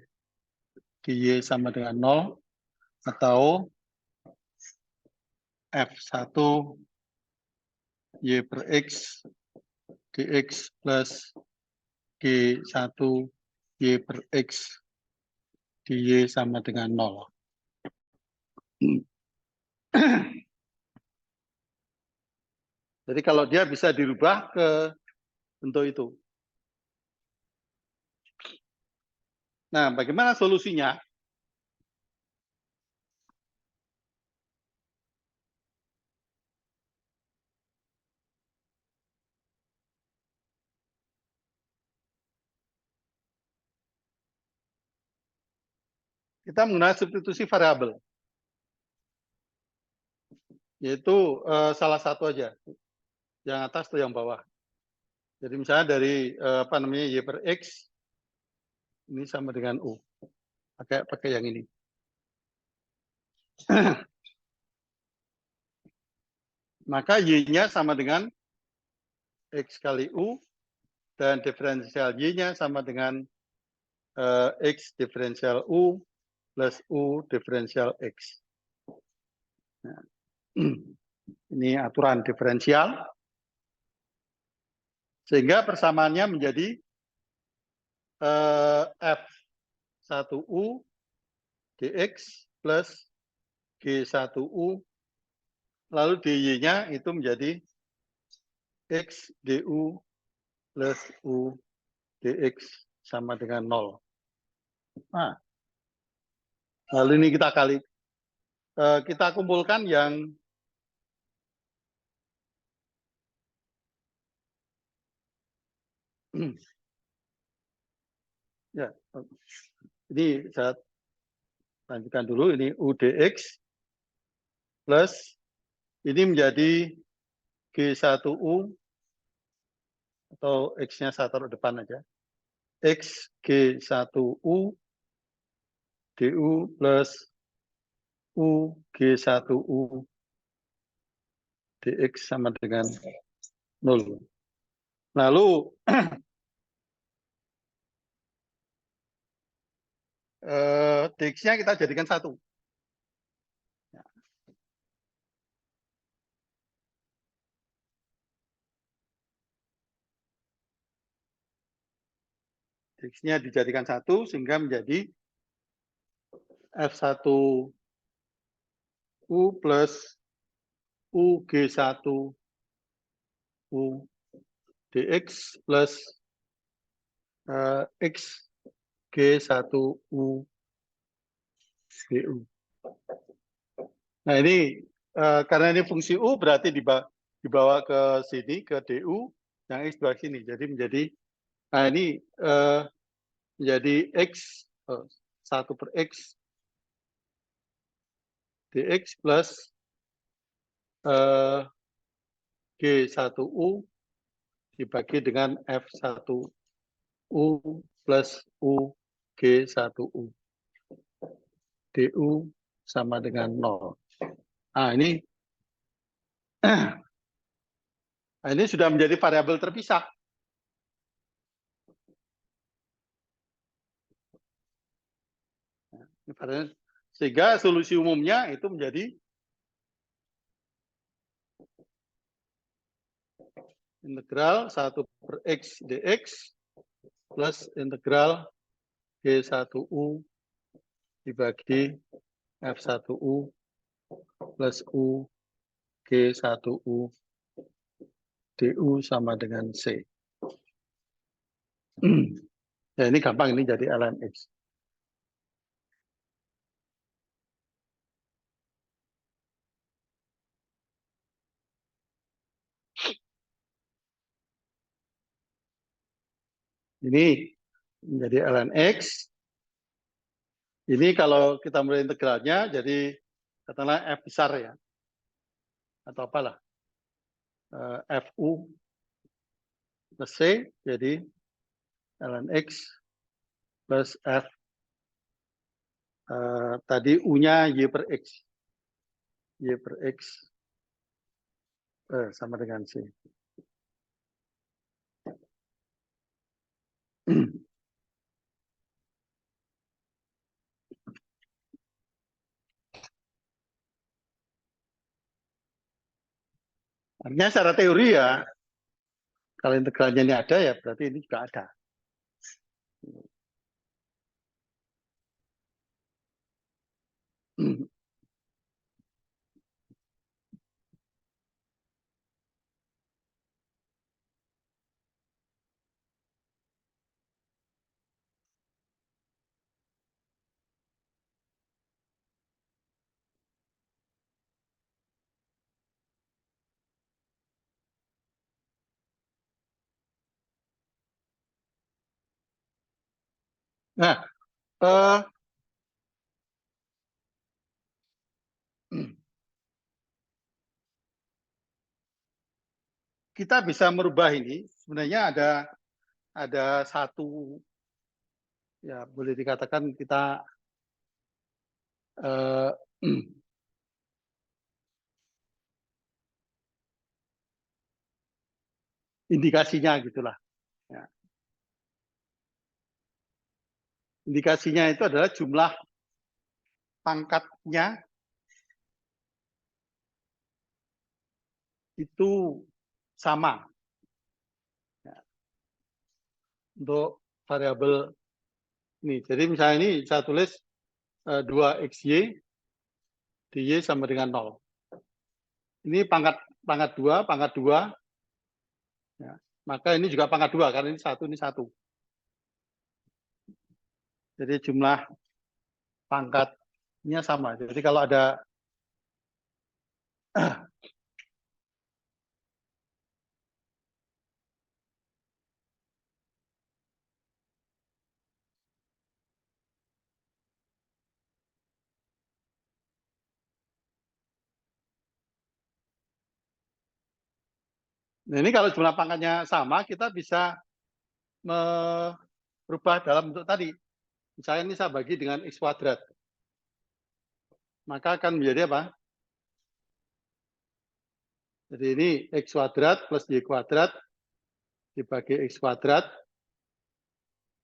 dy sama dengan 0 atau F1 Y per X dx plus G1 Y per X dy sama dengan 0. Jadi kalau dia bisa dirubah ke bentuk itu. Nah, bagaimana solusinya? Kita menggunakan substitusi variabel. Yaitu salah satu aja. Yang atas atau yang bawah. Jadi misalnya dari Y per X ini sama dengan U. Pakai yang ini. Maka Y-nya sama dengan X kali U dan diferensial Y-nya sama dengan X diferensial U plus U diferensial X. Nah, ini aturan diferensial. Sehingga persamaannya menjadi F1U dx plus G1U. Lalu dy-nya itu menjadi X du plus U dx sama dengan 0. Nah, lalu ini kita kumpulkan yang ya, ini saya lanjutkan dulu. Ini U dx plus ini menjadi G1U atau X-nya saya taruh depan aja. X G1U du plus U G1U dx sama dengan 0. Lalu dx-nya kita jadikan 1. Dx-nya dijadikan 1 sehingga menjadi F1U plus UG1U dx plus XG1U du. Nah ini karena ini fungsi U berarti dibawa ke sini ke du, yang X sebelah sini. Jadi menjadi, nah ini menjadi X 1 per X dx plus G1U dibagi dengan F1U plus UG1U du sama dengan 0. Nah ini sudah menjadi variabel terpisah. Sehingga solusi umumnya itu menjadi integral 1 per X dx plus integral G1U dibagi F1U plus U G1U du sama dengan C. Ya ini gampang, ini jadi ln X. Ini menjadi ln X. Ini kalau kita mulai integralnya jadi katakanlah F besar ya. Atau apalah. FU plus C jadi ln X plus F tadi U-nya Y per X. Y per X sama dengan C. Artinya secara teori ya, kalau integralnya ini ada ya berarti ini juga ada. Nah, kita bisa merubah ini. Sebenarnya ada satu ya boleh dikatakan kita indikasinya gitulah. Ya. Indikasinya itu adalah jumlah pangkatnya itu sama ya, untuk variabel ini. Jadi misalnya ini saya tulis 2xy dy sama dengan 0. Ini pangkat 2, pangkat 2. Ya. Maka ini juga pangkat 2 karena ini 1, ini 1. Jadi jumlah pangkatnya sama. Jadi kalau ada nah ini kalau jumlah pangkatnya sama, kita bisa merubah dalam bentuk tadi. Misalnya ini saya bagi dengan x kuadrat. Maka akan menjadi apa? Jadi ini x kuadrat plus y kuadrat dibagi x kuadrat.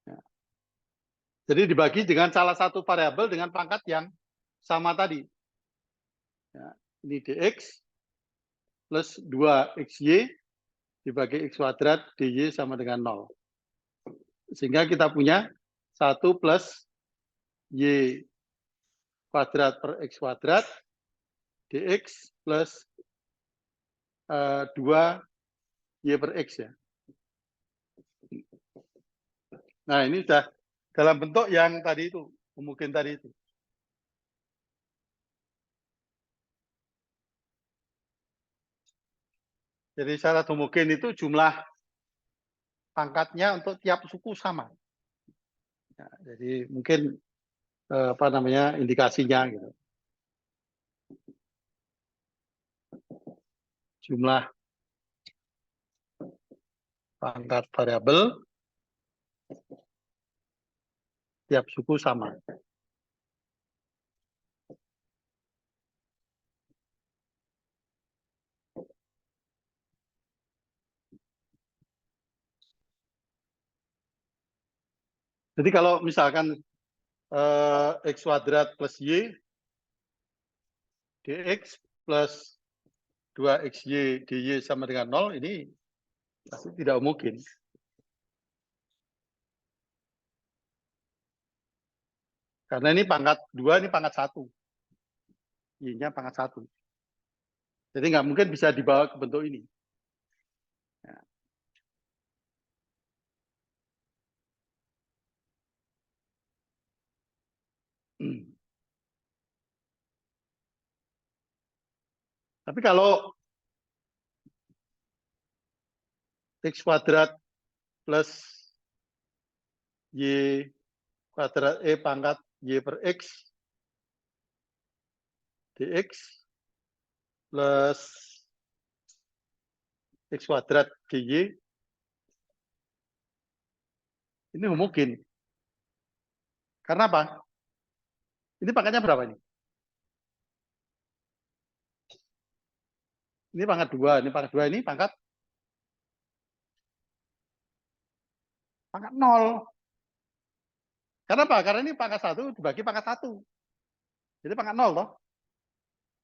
Ya. Jadi dibagi dengan salah satu variabel dengan pangkat yang sama tadi. Ya. Ini dx plus 2xy dibagi x kuadrat dy sama dengan 0. Sehingga kita punya 1 plus y kuadrat per x kuadrat dx plus 2 y per x ya. Nah ini sudah dalam bentuk yang tadi itu, mungkin tadi itu. Jadi syarat homogen itu jumlah pangkatnya untuk tiap suku sama. Ya, jadi mungkin apa namanya indikasinya gitu. Jumlah pangkat variabel tiap suku sama. Jadi kalau misalkan x kuadrat plus y dx plus 2xy dy sama dengan 0 ini pasti tidak mungkin. Karena ini pangkat 2, ini pangkat 1. Y-nya pangkat 1. Jadi nggak mungkin bisa dibawa ke bentuk ini. Ya. Tapi kalau X kuadrat plus Y kuadrat pangkat Y per X dx plus X kuadrat dy ini homogen. Karena apa? Ini pangkatnya berapa ini? Ini pangkat 2, ini pangkat 2, ini pangkat 0. Karena apa? Karena ini pangkat 1 dibagi pangkat 1. Jadi pangkat 0 loh.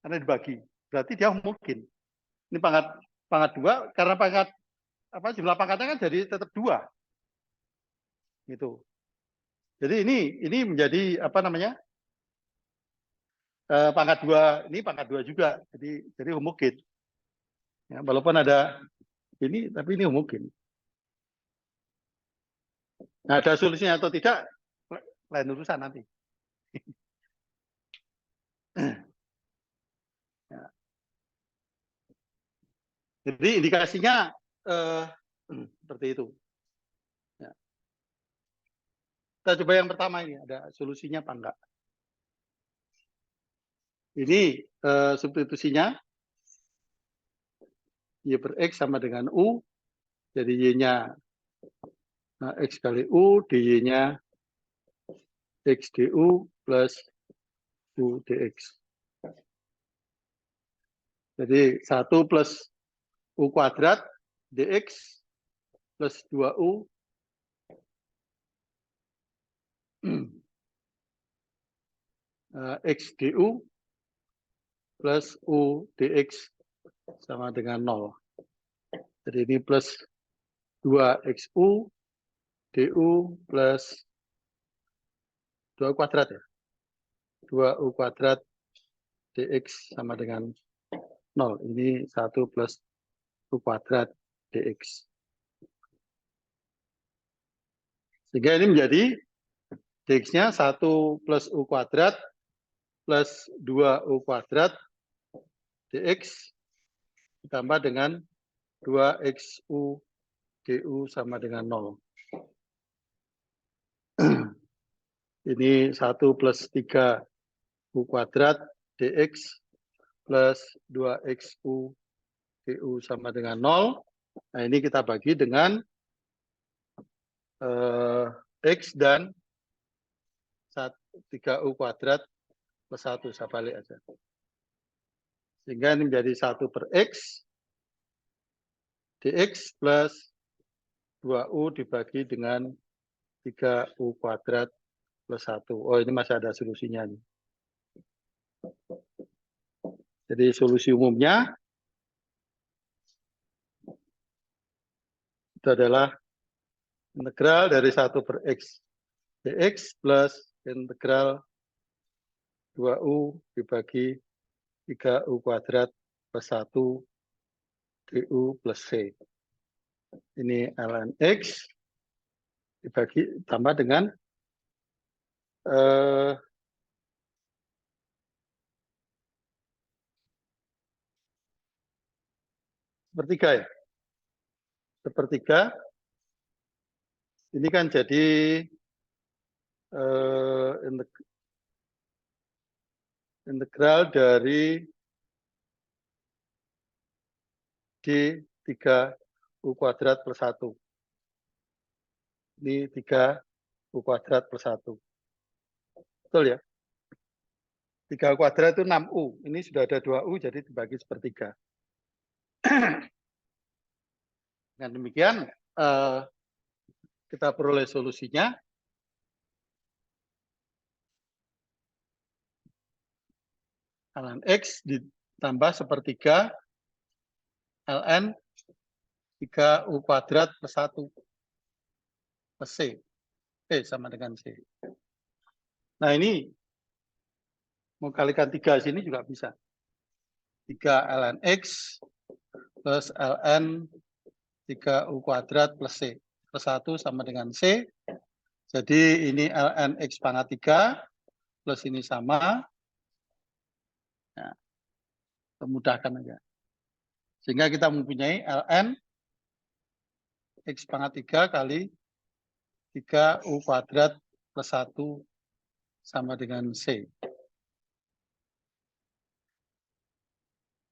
Karena dibagi. Berarti dia homogen. Ini pangkat 2 karena pangkat jumlah pangkatnya kan jadi tetap 2. Gitu. Jadi ini menjadi pangkat 2, ini pangkat 2 juga. Jadi homogen. Ya, walaupun ada ini tapi ini homogen. Nah, ada solusinya atau tidak lain urusan nanti. Ya. Jadi indikasinya seperti itu. Ya. Kita coba yang pertama ini, ada solusinya apa enggak? Ini substitusinya Y per X sama dengan U, jadi Y-nya X kali U, dy-nya X du plus U dx. Jadi 1 plus U kuadrat dx plus 2U X du plus U dx sama dengan 0. Jadi ini plus 2XU du plus 2 kuadrat ya. 2U kuadrat dx sama dengan 0. Ini 1 plus U kuadrat dx. Sehingga ini menjadi dx-nya 1 plus U kuadrat plus 2U kuadrat dx ditambah dengan 2XU du sama dengan 0. Ini 1 plus 3U kuadrat dx plus 2XU du sama dengan 0. Nah, ini kita bagi dengan X dan 3U kuadrat plus 1. Saya balik aja. Sehingga ini menjadi 1 per X dx plus 2U dibagi dengan 3U kuadrat plus 1. Oh, ini masih ada solusinya nih. Jadi solusi umumnya itu adalah integral dari 1 per X dx plus integral 2U dibagi 3U kuadrat plus 1 du plus C. Ini ln X dibagi tambah dengan sepertiga ya. Sepertiga ini kan jadi integral dari D3U kuadrat plus 1. Ini 3U kuadrat plus 1. Betul ya? 3U kuadrat itu 6U. Ini sudah ada 2U, jadi dibagi sepertiga. Dengan demikian, kita peroleh solusinya. ln X ditambah sepertiga ln 3U kuadrat plus 1 plus C. Sama dengan C. Nah, ini mau kalikan 3 sini juga bisa. 3 ln X plus ln 3U kuadrat plus C. Plus 1 sama dengan C. Jadi ini ln X pangkat 3 plus ini sama, ya, memudahkan aja. Sehingga kita mempunyai ln X pangkat 3 kali 3U kuadrat plus 1 sama dengan C.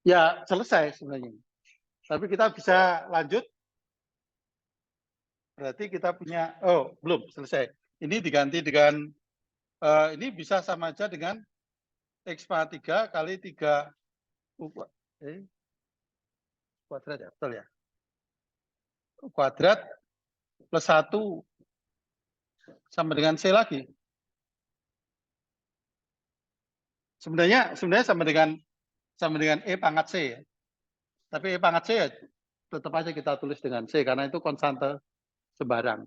Ya, selesai sebenarnya. Tapi kita bisa lanjut. Berarti kita punya, oh belum selesai. Ini diganti dengan, ini bisa sama aja dengan X pangkat 3 kali 3U kuadrat ya, betul ya? Kuadrat plus 1 sama dengan C lagi. Sebenarnya sama dengan E pangkat C ya. Tapi E pangkat C ya tetap aja kita tulis dengan C karena itu konstante sembarang.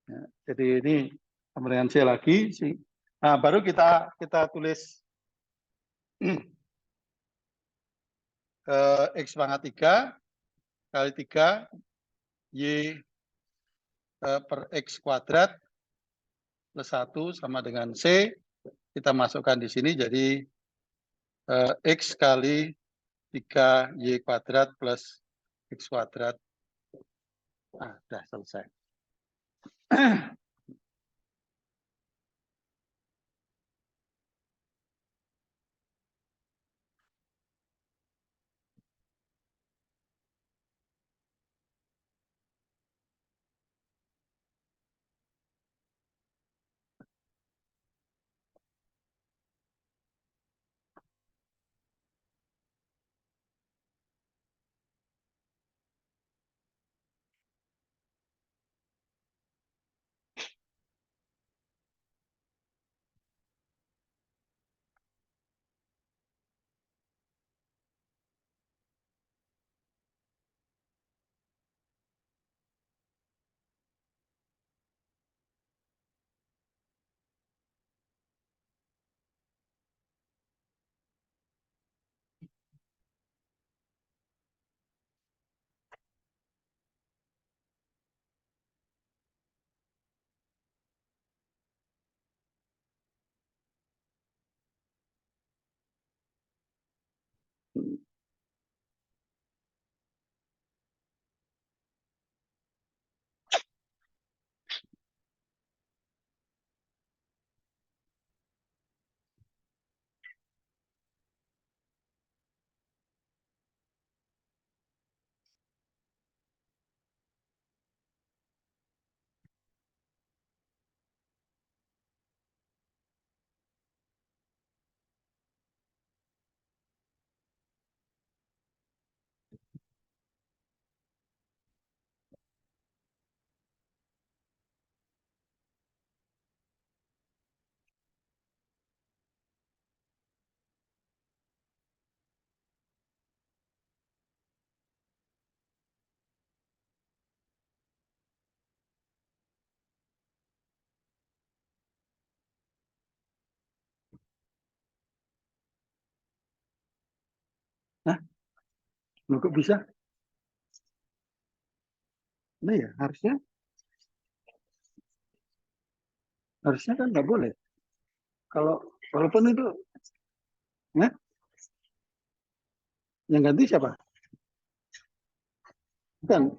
Ya, jadi ini sama dengan C lagi. Nah, baru kita tulis X pangkat 3 kali 3 Y per X kuadrat plus 1 sama dengan C. Kita masukkan di sini jadi X kali 3Y kuadrat plus X kuadrat. Nah, sudah selesai. Nah, kok bisa? Nah ya, harusnya kan nggak boleh. Kalau walaupun itu, ya, yang ganti siapa? Bukan.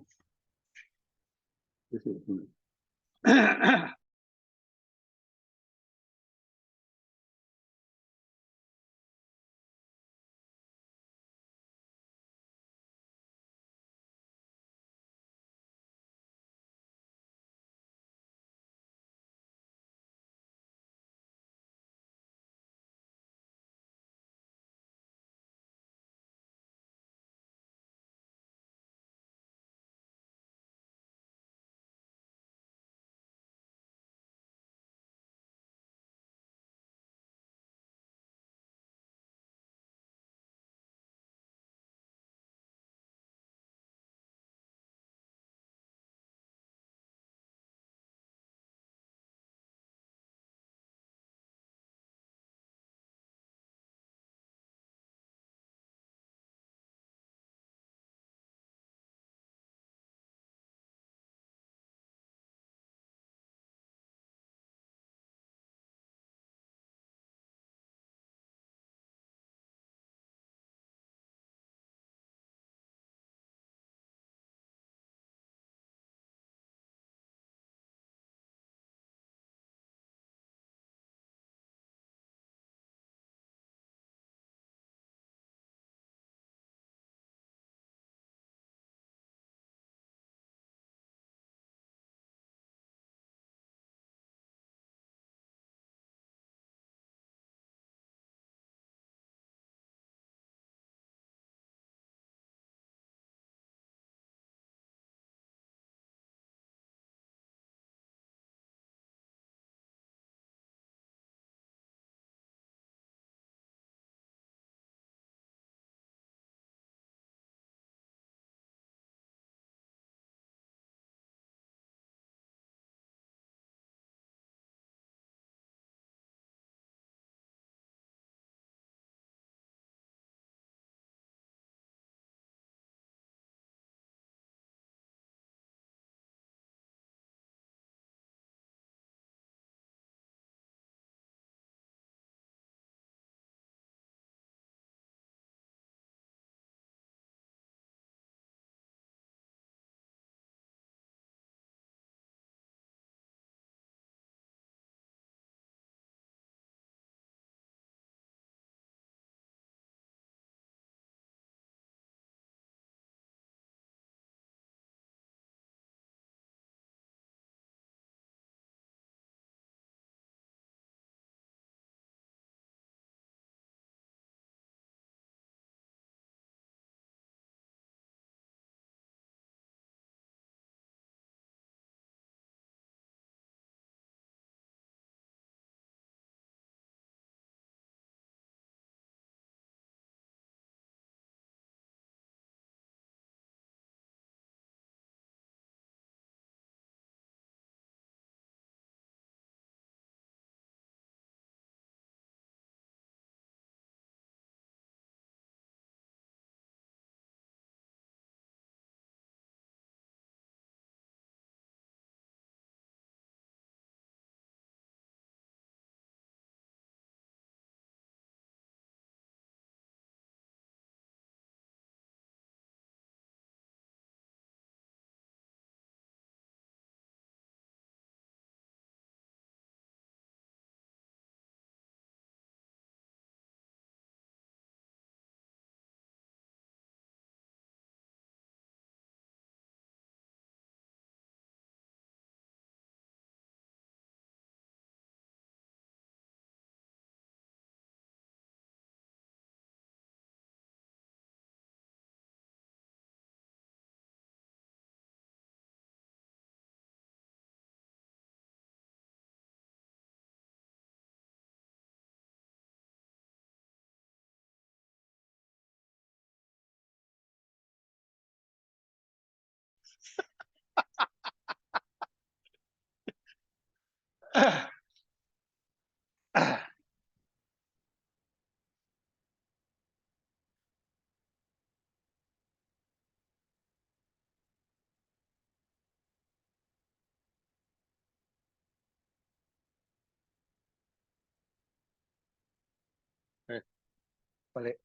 Balik.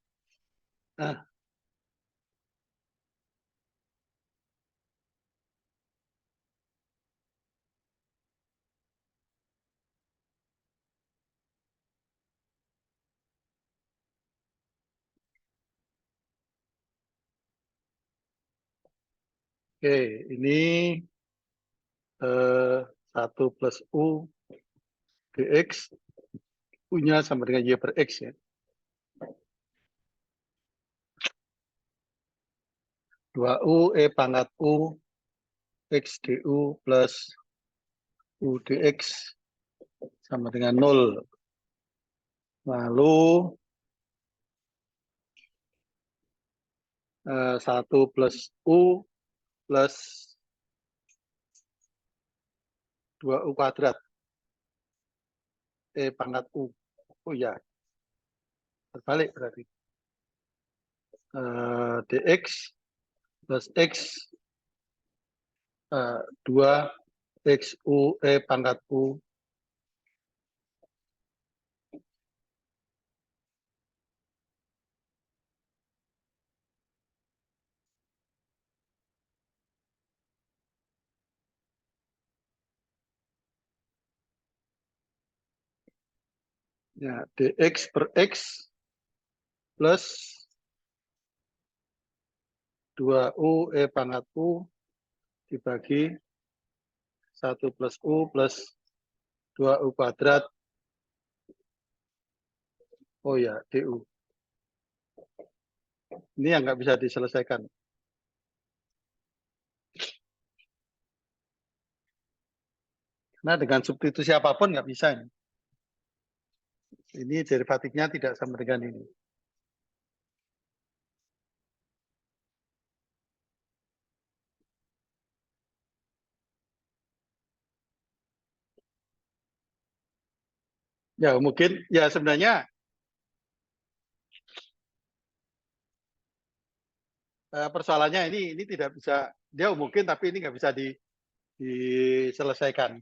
Nah, oke, ini 1 plus U dx, U-nya sama dengan Y per X ya. 2U E pangkat U X du plus U dx sama dengan 0. Lalu 1 plus U plus 2U kuadrat E pangkat U. Oh ya, terbalik berarti. Dx plus X 2 XU E pangkat U ya, dx per X plus 2U E pangkat U dibagi 1 plus U plus 2U kuadrat. Oh ya, du. Ini yang nggak bisa diselesaikan. Nah, dengan substitusi apapun nggak bisa ini. Ini derivatifnya tidak sama dengan ini. Ya, mungkin ya sebenarnya persoalannya ini tidak bisa, dia mungkin tapi ini nggak bisa diselesaikan.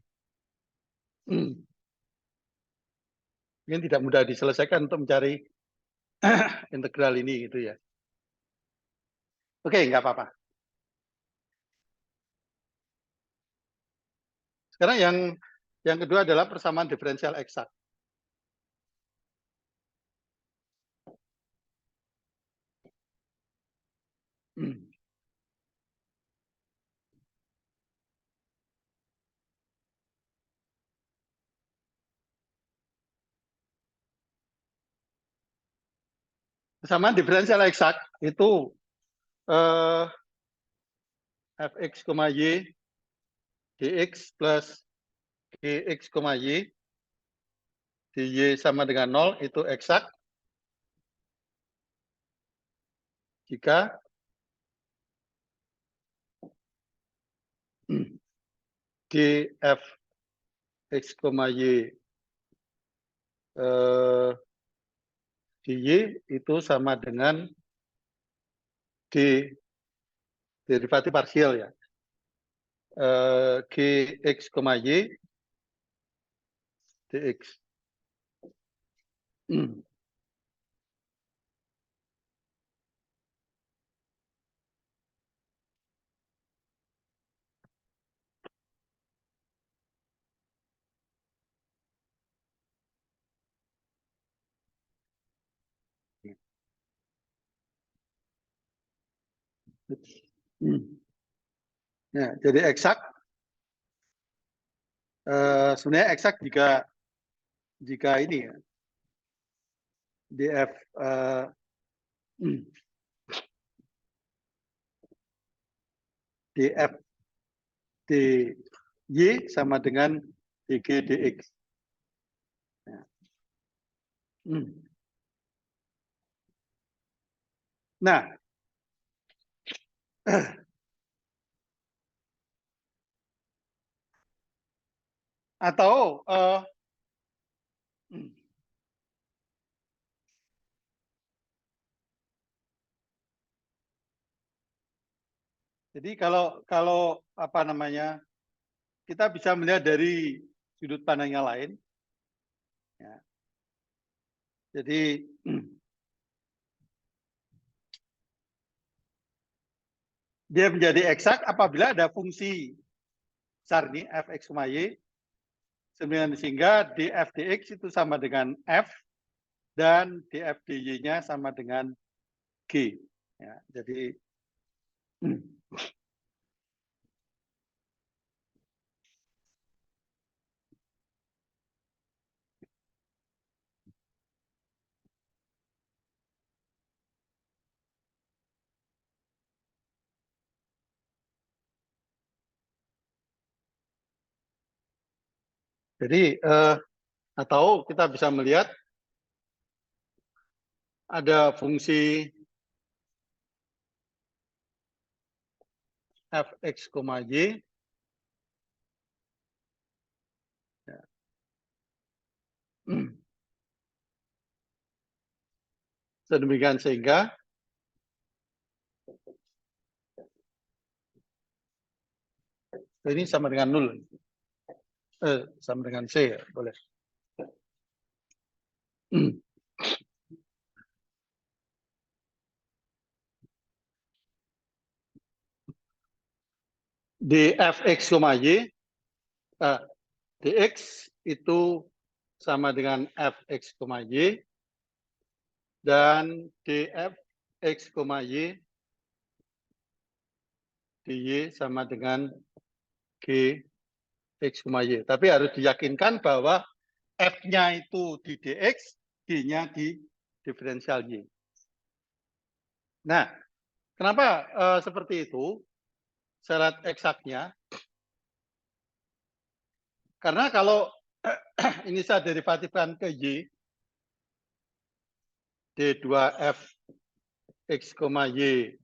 Ini tidak mudah diselesaikan untuk mencari integral ini gitu ya. Oke, nggak apa-apa. Sekarang yang kedua adalah persamaan diferensial eksak. Persamaan diferensial eksak itu fx, y dx plus gx, y dy sama dengan 0 itu eksak jika gf x, y dy itu sama dengan g derivatif parsial ya. Gx, y dx. Ya, jadi eksak sebenarnya eksak jika ini ya, df df dy sama dengan dg dx. Ya. Nah, atau jadi kalau apa namanya, kita bisa melihat dari sudut pandang yang lain. Ya. Jadi Dia menjadi eksak apabila ada fungsi besar nih fx, y, sehingga df dx itu sama dengan f dan df dy-nya sama dengan g. Ya, jadi atau kita bisa melihat ada fungsi fx, y. Ya. Sedemikian sehingga ini sama dengan 0. Sama dengan C, ya, boleh. Di fx, y, dx itu sama dengan fx, y, dan df x, y, dy sama dengan g x, y. Tapi harus diyakinkan bahwa f-nya itu di dx, g-nya di diferensial y. Nah, kenapa seperti itu syarat eksaknya? Karena kalau ini saya derivatifkan ke y, d2f x, y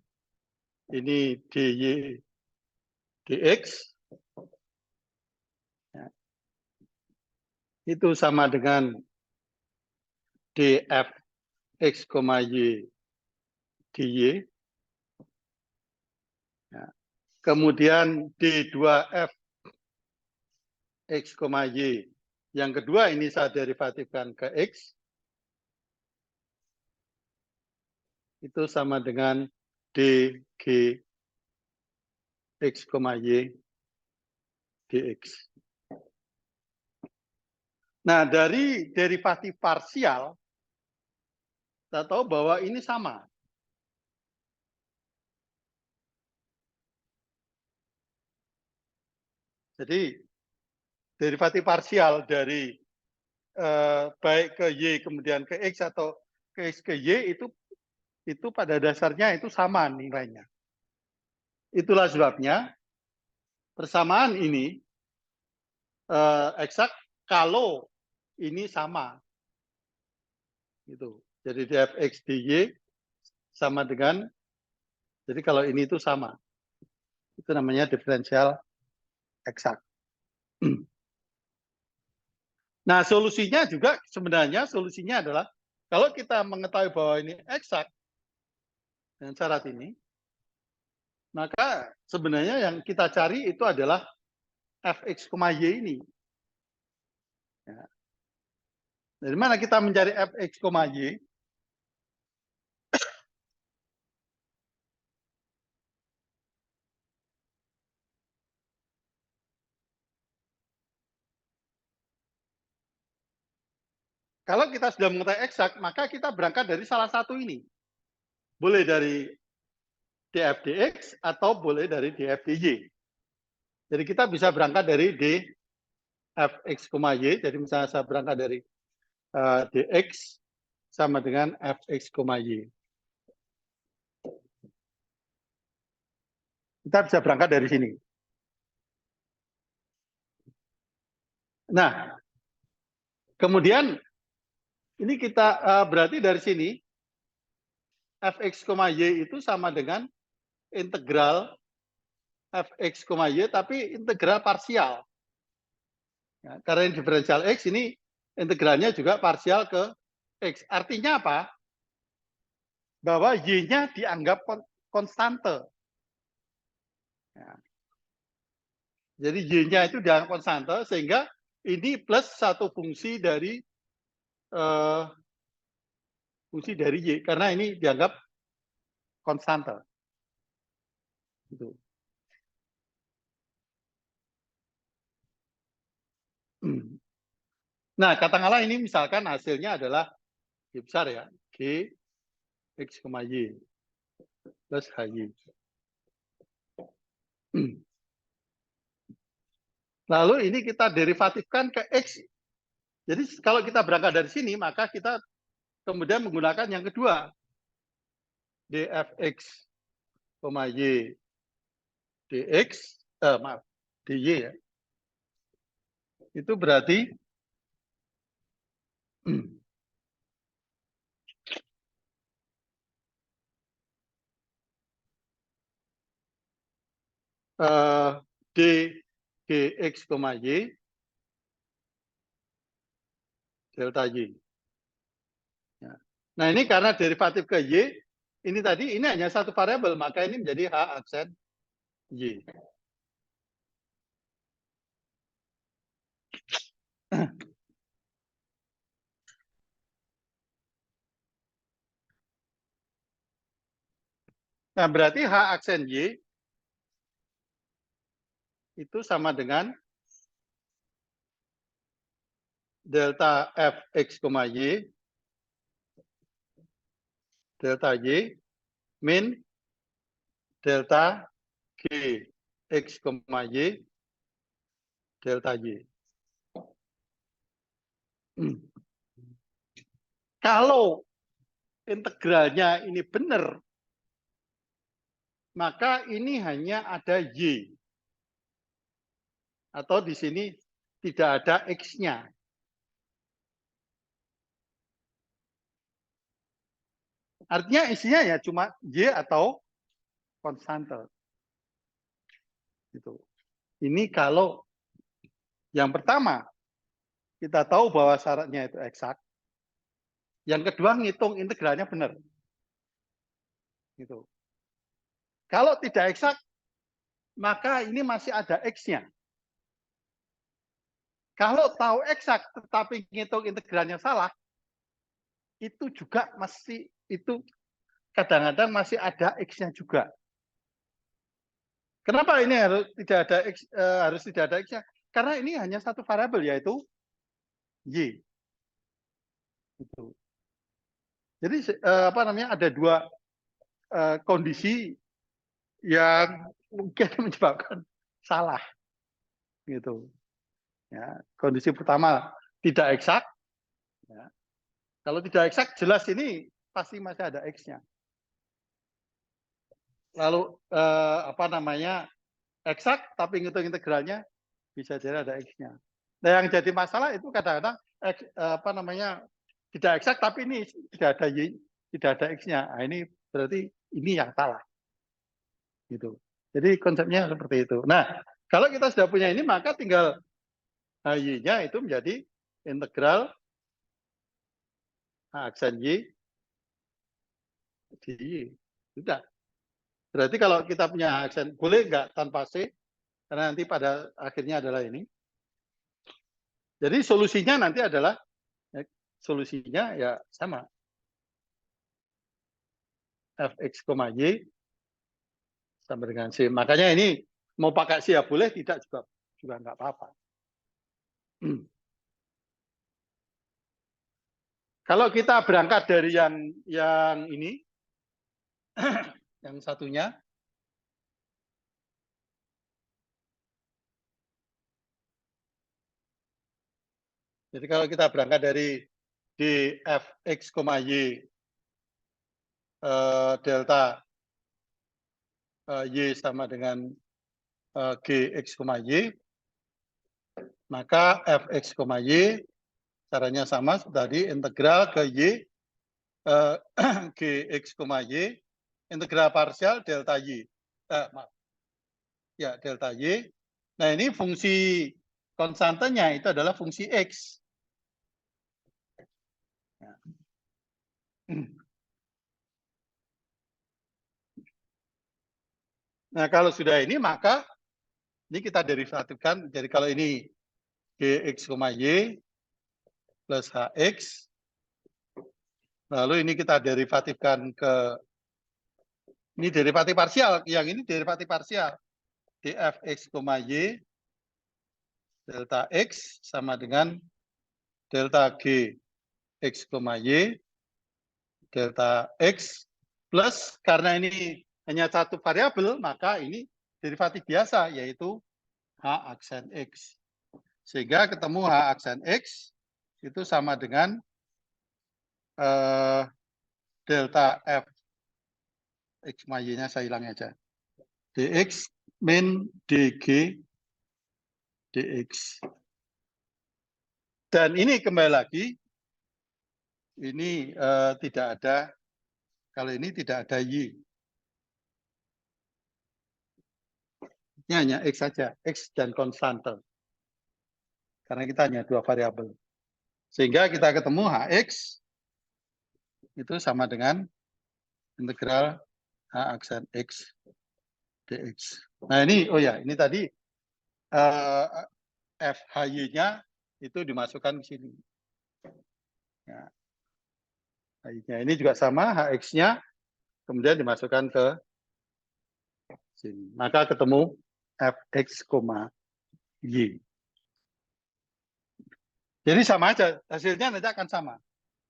ini dy dx, ya, itu sama dengan df x, y dy. Ya. Kemudian d2f x, y. Yang kedua ini saya derivatifkan ke x. Itu sama dengan dg x, y dx. Nah, dari derivatif parsial, kita tahu bahwa ini sama. Jadi, derivatif parsial dari baik ke y kemudian ke x atau ke x ke y itu pada dasarnya itu sama nilainya. Itulah sebabnya persamaan ini eksak kalau ini sama. Gitu. Jadi df x dy sama dengan, jadi kalau ini itu sama. Itu namanya diferensial eksak. Nah, solusinya juga sebenarnya solusinya adalah kalau kita mengetahui bahwa ini eksak dengan syarat ini, maka sebenarnya yang kita cari itu adalah fx, y ini. Ya. Dari mana kita mencari fx, y? Kalau kita sudah mengetahui eksak, maka kita berangkat dari salah satu ini. Boleh dari df dx atau boleh dari df dy. Jadi kita bisa berangkat dari dfx, y. Jadi misalnya saya berangkat dari dx sama dengan fx, y. Kita bisa berangkat dari sini. Nah, kemudian ini kita berarti dari sini fx, y itu sama dengan integral fx, y tapi integral parsial. Ya, karena ini diferensial x, ini integralnya juga parsial ke x. Artinya apa? Bahwa y-nya dianggap konstante. Ya. Jadi y-nya itu dianggap konstante, sehingga ini plus satu fungsi dari fungsi dari Y, karena ini dianggap konstanta. Gitu. Nah, katakanlah ini misalkan hasilnya adalah Y besar ya, G, X, Y, plus HY. Lalu ini kita derivatifkan ke X. Jadi kalau kita berangkat dari sini, maka kita kemudian menggunakan yang kedua. dfx, y, dx, maaf, dy ya. Itu berarti d gx, y, delta y. Ya. Nah ini karena derivatif ke y, ini tadi ini hanya satu variabel, maka ini menjadi h aksen y. Nah berarti h aksen y itu sama dengan delta fx, y, delta y, min delta g x, y, delta y. Kalau integralnya ini benar, maka ini hanya ada y. Atau di sini tidak ada x-nya. Artinya isinya ya cuma y atau konstante. Gitu. Ini kalau yang pertama kita tahu bahwa syaratnya itu eksak. Yang kedua ngitung integralnya benar. Gitu. Kalau tidak eksak, maka ini masih ada x-nya. Kalau tahu eksak tetapi ngitung integralnya salah, itu juga masih itu kadang-kadang masih ada x-nya juga. Kenapa ini harus tidak ada x, harus tidak ada x-nya? Karena ini hanya satu variabel yaitu y. Gitu. Jadi apa namanya ada dua kondisi yang mungkin menyebabkan salah. Gitu. Ya, kondisi pertama tidak eksak. Ya. Kalau tidak eksak jelas ini pasti masih ada x-nya. Lalu apa namanya eksak tapi ngitung integralnya bisa jadi ada x-nya. Nah yang jadi masalah itu kadang-kadang apa namanya tidak eksak tapi ini tidak ada y, tidak ada x-nya. Nah, ini berarti ini yang salah. Gitu. Jadi konsepnya seperti itu. Nah, kalau kita sudah punya ini maka tinggal y-nya itu menjadi integral aksen y di y. Sudah. Berarti kalau kita punya aksen boleh nggak tanpa c? Karena nanti pada akhirnya adalah ini. Jadi solusinya nanti adalah solusinya ya sama. Fx, y sama dengan C. Makanya ini mau pakai C ya boleh, tidak juga nggak apa-apa. Kalau kita berangkat dari yang ini, yang satunya, jadi kalau kita berangkat dari dfx, y delta y sama dengan gx, y, maka fx, y caranya sama tadi integral ke y gx, y integral parsial delta y. Maaf. Ya, delta y. Nah, ini fungsi konstantanya itu adalah fungsi x. Nah, kalau sudah ini maka ini kita derivatifkan. Jadi kalau ini gx, y plus hx Lalu ini kita derivatifkan ke, ini derivatif parsial, yang ini derivatif parsial. dfx, y delta x sama dengan delta g x, y delta x plus, karena ini hanya satu variabel, maka ini derivatif biasa, yaitu h aksen x. Sehingga ketemu h aksen x itu sama dengan delta f x, y-nya saya hilang aja. dx min dg dx. Dan ini kembali lagi, ini tidak ada, kalau ini tidak ada y. Ini hanya x saja, x dan konstante. Karena kita hanya dua variabel. Sehingga kita ketemu hx itu sama dengan integral h aksen x dx. Nah ini, oh ya, ini tadi FHY-nya itu dimasukkan ke sini. Ya. HY-nya ini juga sama, HX-nya kemudian dimasukkan ke sini. Maka ketemu Fx, Y. Jadi sama aja, hasilnya nanti akan sama.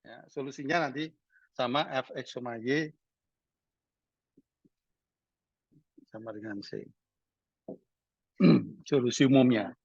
Ya, solusinya nanti sama Fx, Y sama dengan C. Solusi umumnya.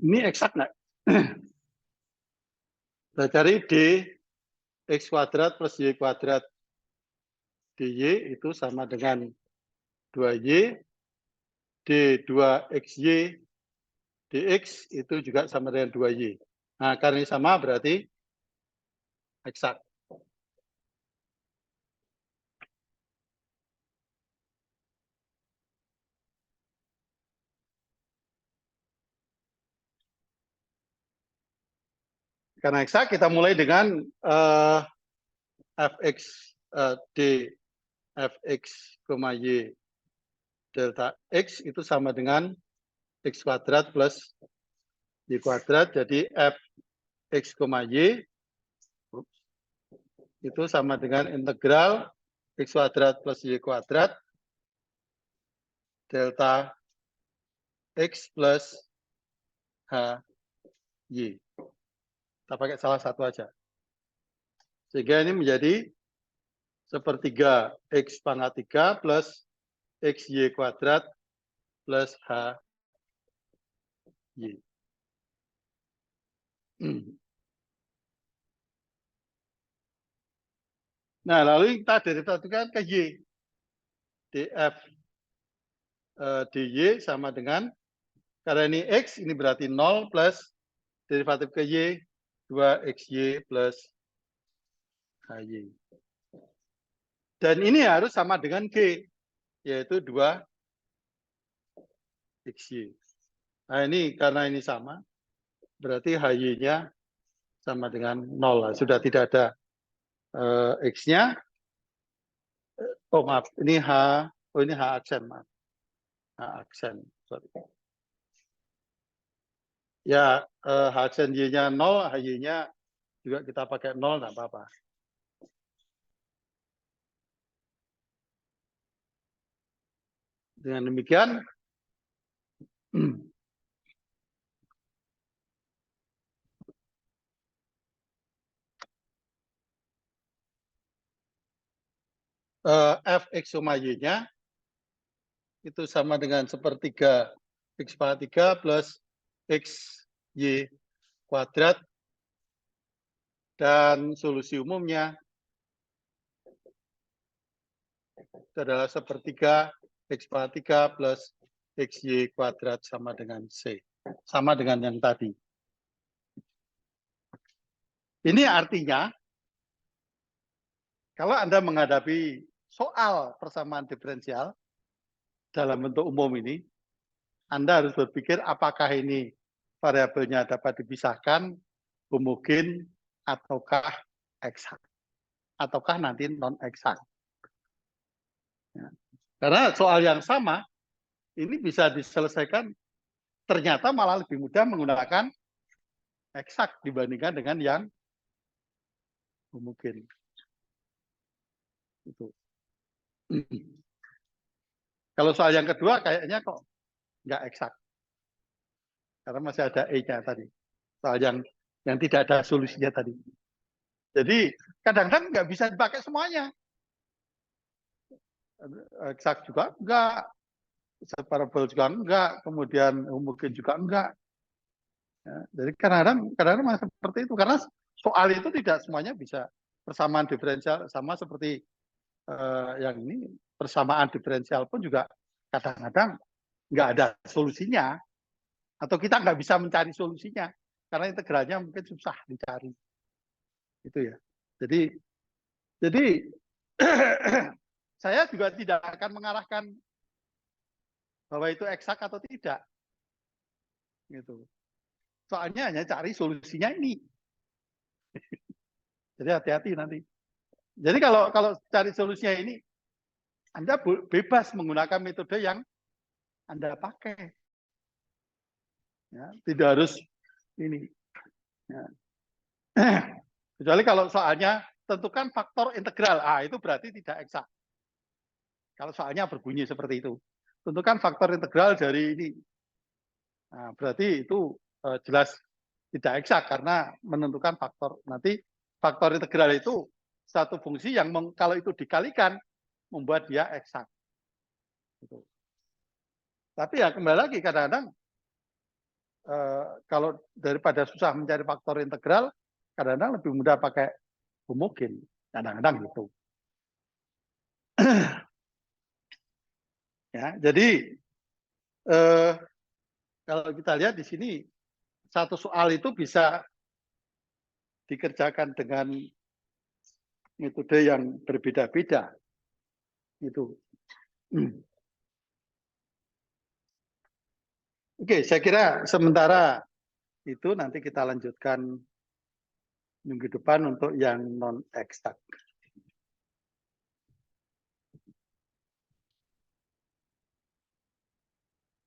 Ini eksak nggak? Kita cari D x kuadrat plus y kuadrat dy itu sama dengan 2y, d2xy dx itu juga sama dengan 2y. Nah, karena ini sama berarti eksak. Karena eksak, kita mulai dengan fx d fx, y delta x itu sama dengan x kuadrat plus y kuadrat. Jadi fx, y itu sama dengan integral x kuadrat plus y kuadrat delta x plus hy. Kita pakai salah satu aja. Sehingga ini menjadi sepertiga x pangkat 3 plus xy kuadrat plus hy. Nah, lalu kita derivatifkan ke y. df dy sama dengan, karena ini x, ini berarti 0 plus derivatif ke y, 2xy plus hy. Dan ini harus sama dengan g, yaitu 2xy. Nah, ini karena ini sama, berarti hy-nya sama dengan 0. Sudah tidak ada x-nya. Oh, maaf, ini ini h aksen, maaf. H aksen, sorry. Ya, h aksen y-nya 0, hy-nya juga kita pakai 0, enggak apa-apa. Dengan demikian, fx, y-nya itu sama dengan sepertiga x pangkat 3 plus xy kuadrat, dan solusi umumnya Itu adalah sepertiga X pangkat 3 plus XY kuadrat sama dengan C. Sama dengan yang tadi. Ini artinya, kalau Anda menghadapi soal persamaan diferensial dalam bentuk umum ini, Anda harus berpikir apakah ini variabelnya dapat dipisahkan, homogen, ataukah eksak. Ataukah nanti non-eksak. Ya. Karena soal yang sama, ini bisa diselesaikan, ternyata malah lebih mudah menggunakan eksak dibandingkan dengan yang homogen. Itu. Kalau soal yang kedua kayaknya kok nggak eksak. Karena masih ada E-nya tadi. Soal yang tidak ada solusinya tadi. Jadi kadang-kadang nggak bisa dipakai semuanya. Eksak juga enggak, separabel juga enggak, kemudian homogen juga enggak. Ya, jadi kadang-kadang masih seperti itu. Karena soal itu tidak semuanya bisa persamaan diferensial, sama seperti yang ini, persamaan diferensial pun juga kadang-kadang nggak ada solusinya, atau kita nggak bisa mencari solusinya karena integralnya mungkin susah dicari, itu ya. Jadi saya juga tidak akan mengarahkan bahwa itu eksak atau tidak, gitu. Soalnya hanya cari solusinya ini. Jadi hati-hati nanti. Jadi kalau cari solusinya ini, Anda bebas menggunakan metode yang Anda pakai. Ya, tidak harus ini. Ya. Kecuali kalau soalnya tentukan faktor integral, itu berarti tidak eksak. Kalau soalnya berbunyi seperti itu, tentukan faktor integral dari ini. Nah, berarti itu jelas tidak eksak karena menentukan faktor. Nanti faktor integral itu satu fungsi yang kalau itu dikalikan membuat dia eksak. Gitu. Tapi ya kembali lagi kadang-kadang kalau daripada susah mencari faktor integral, kadang-kadang lebih mudah pakai homogen. Kadang-kadang gitu. Ya, jadi kalau kita lihat di sini satu soal itu bisa dikerjakan dengan metode yang berbeda-beda. Itu. Oke, saya kira sementara itu nanti kita lanjutkan minggu depan untuk yang non eksak.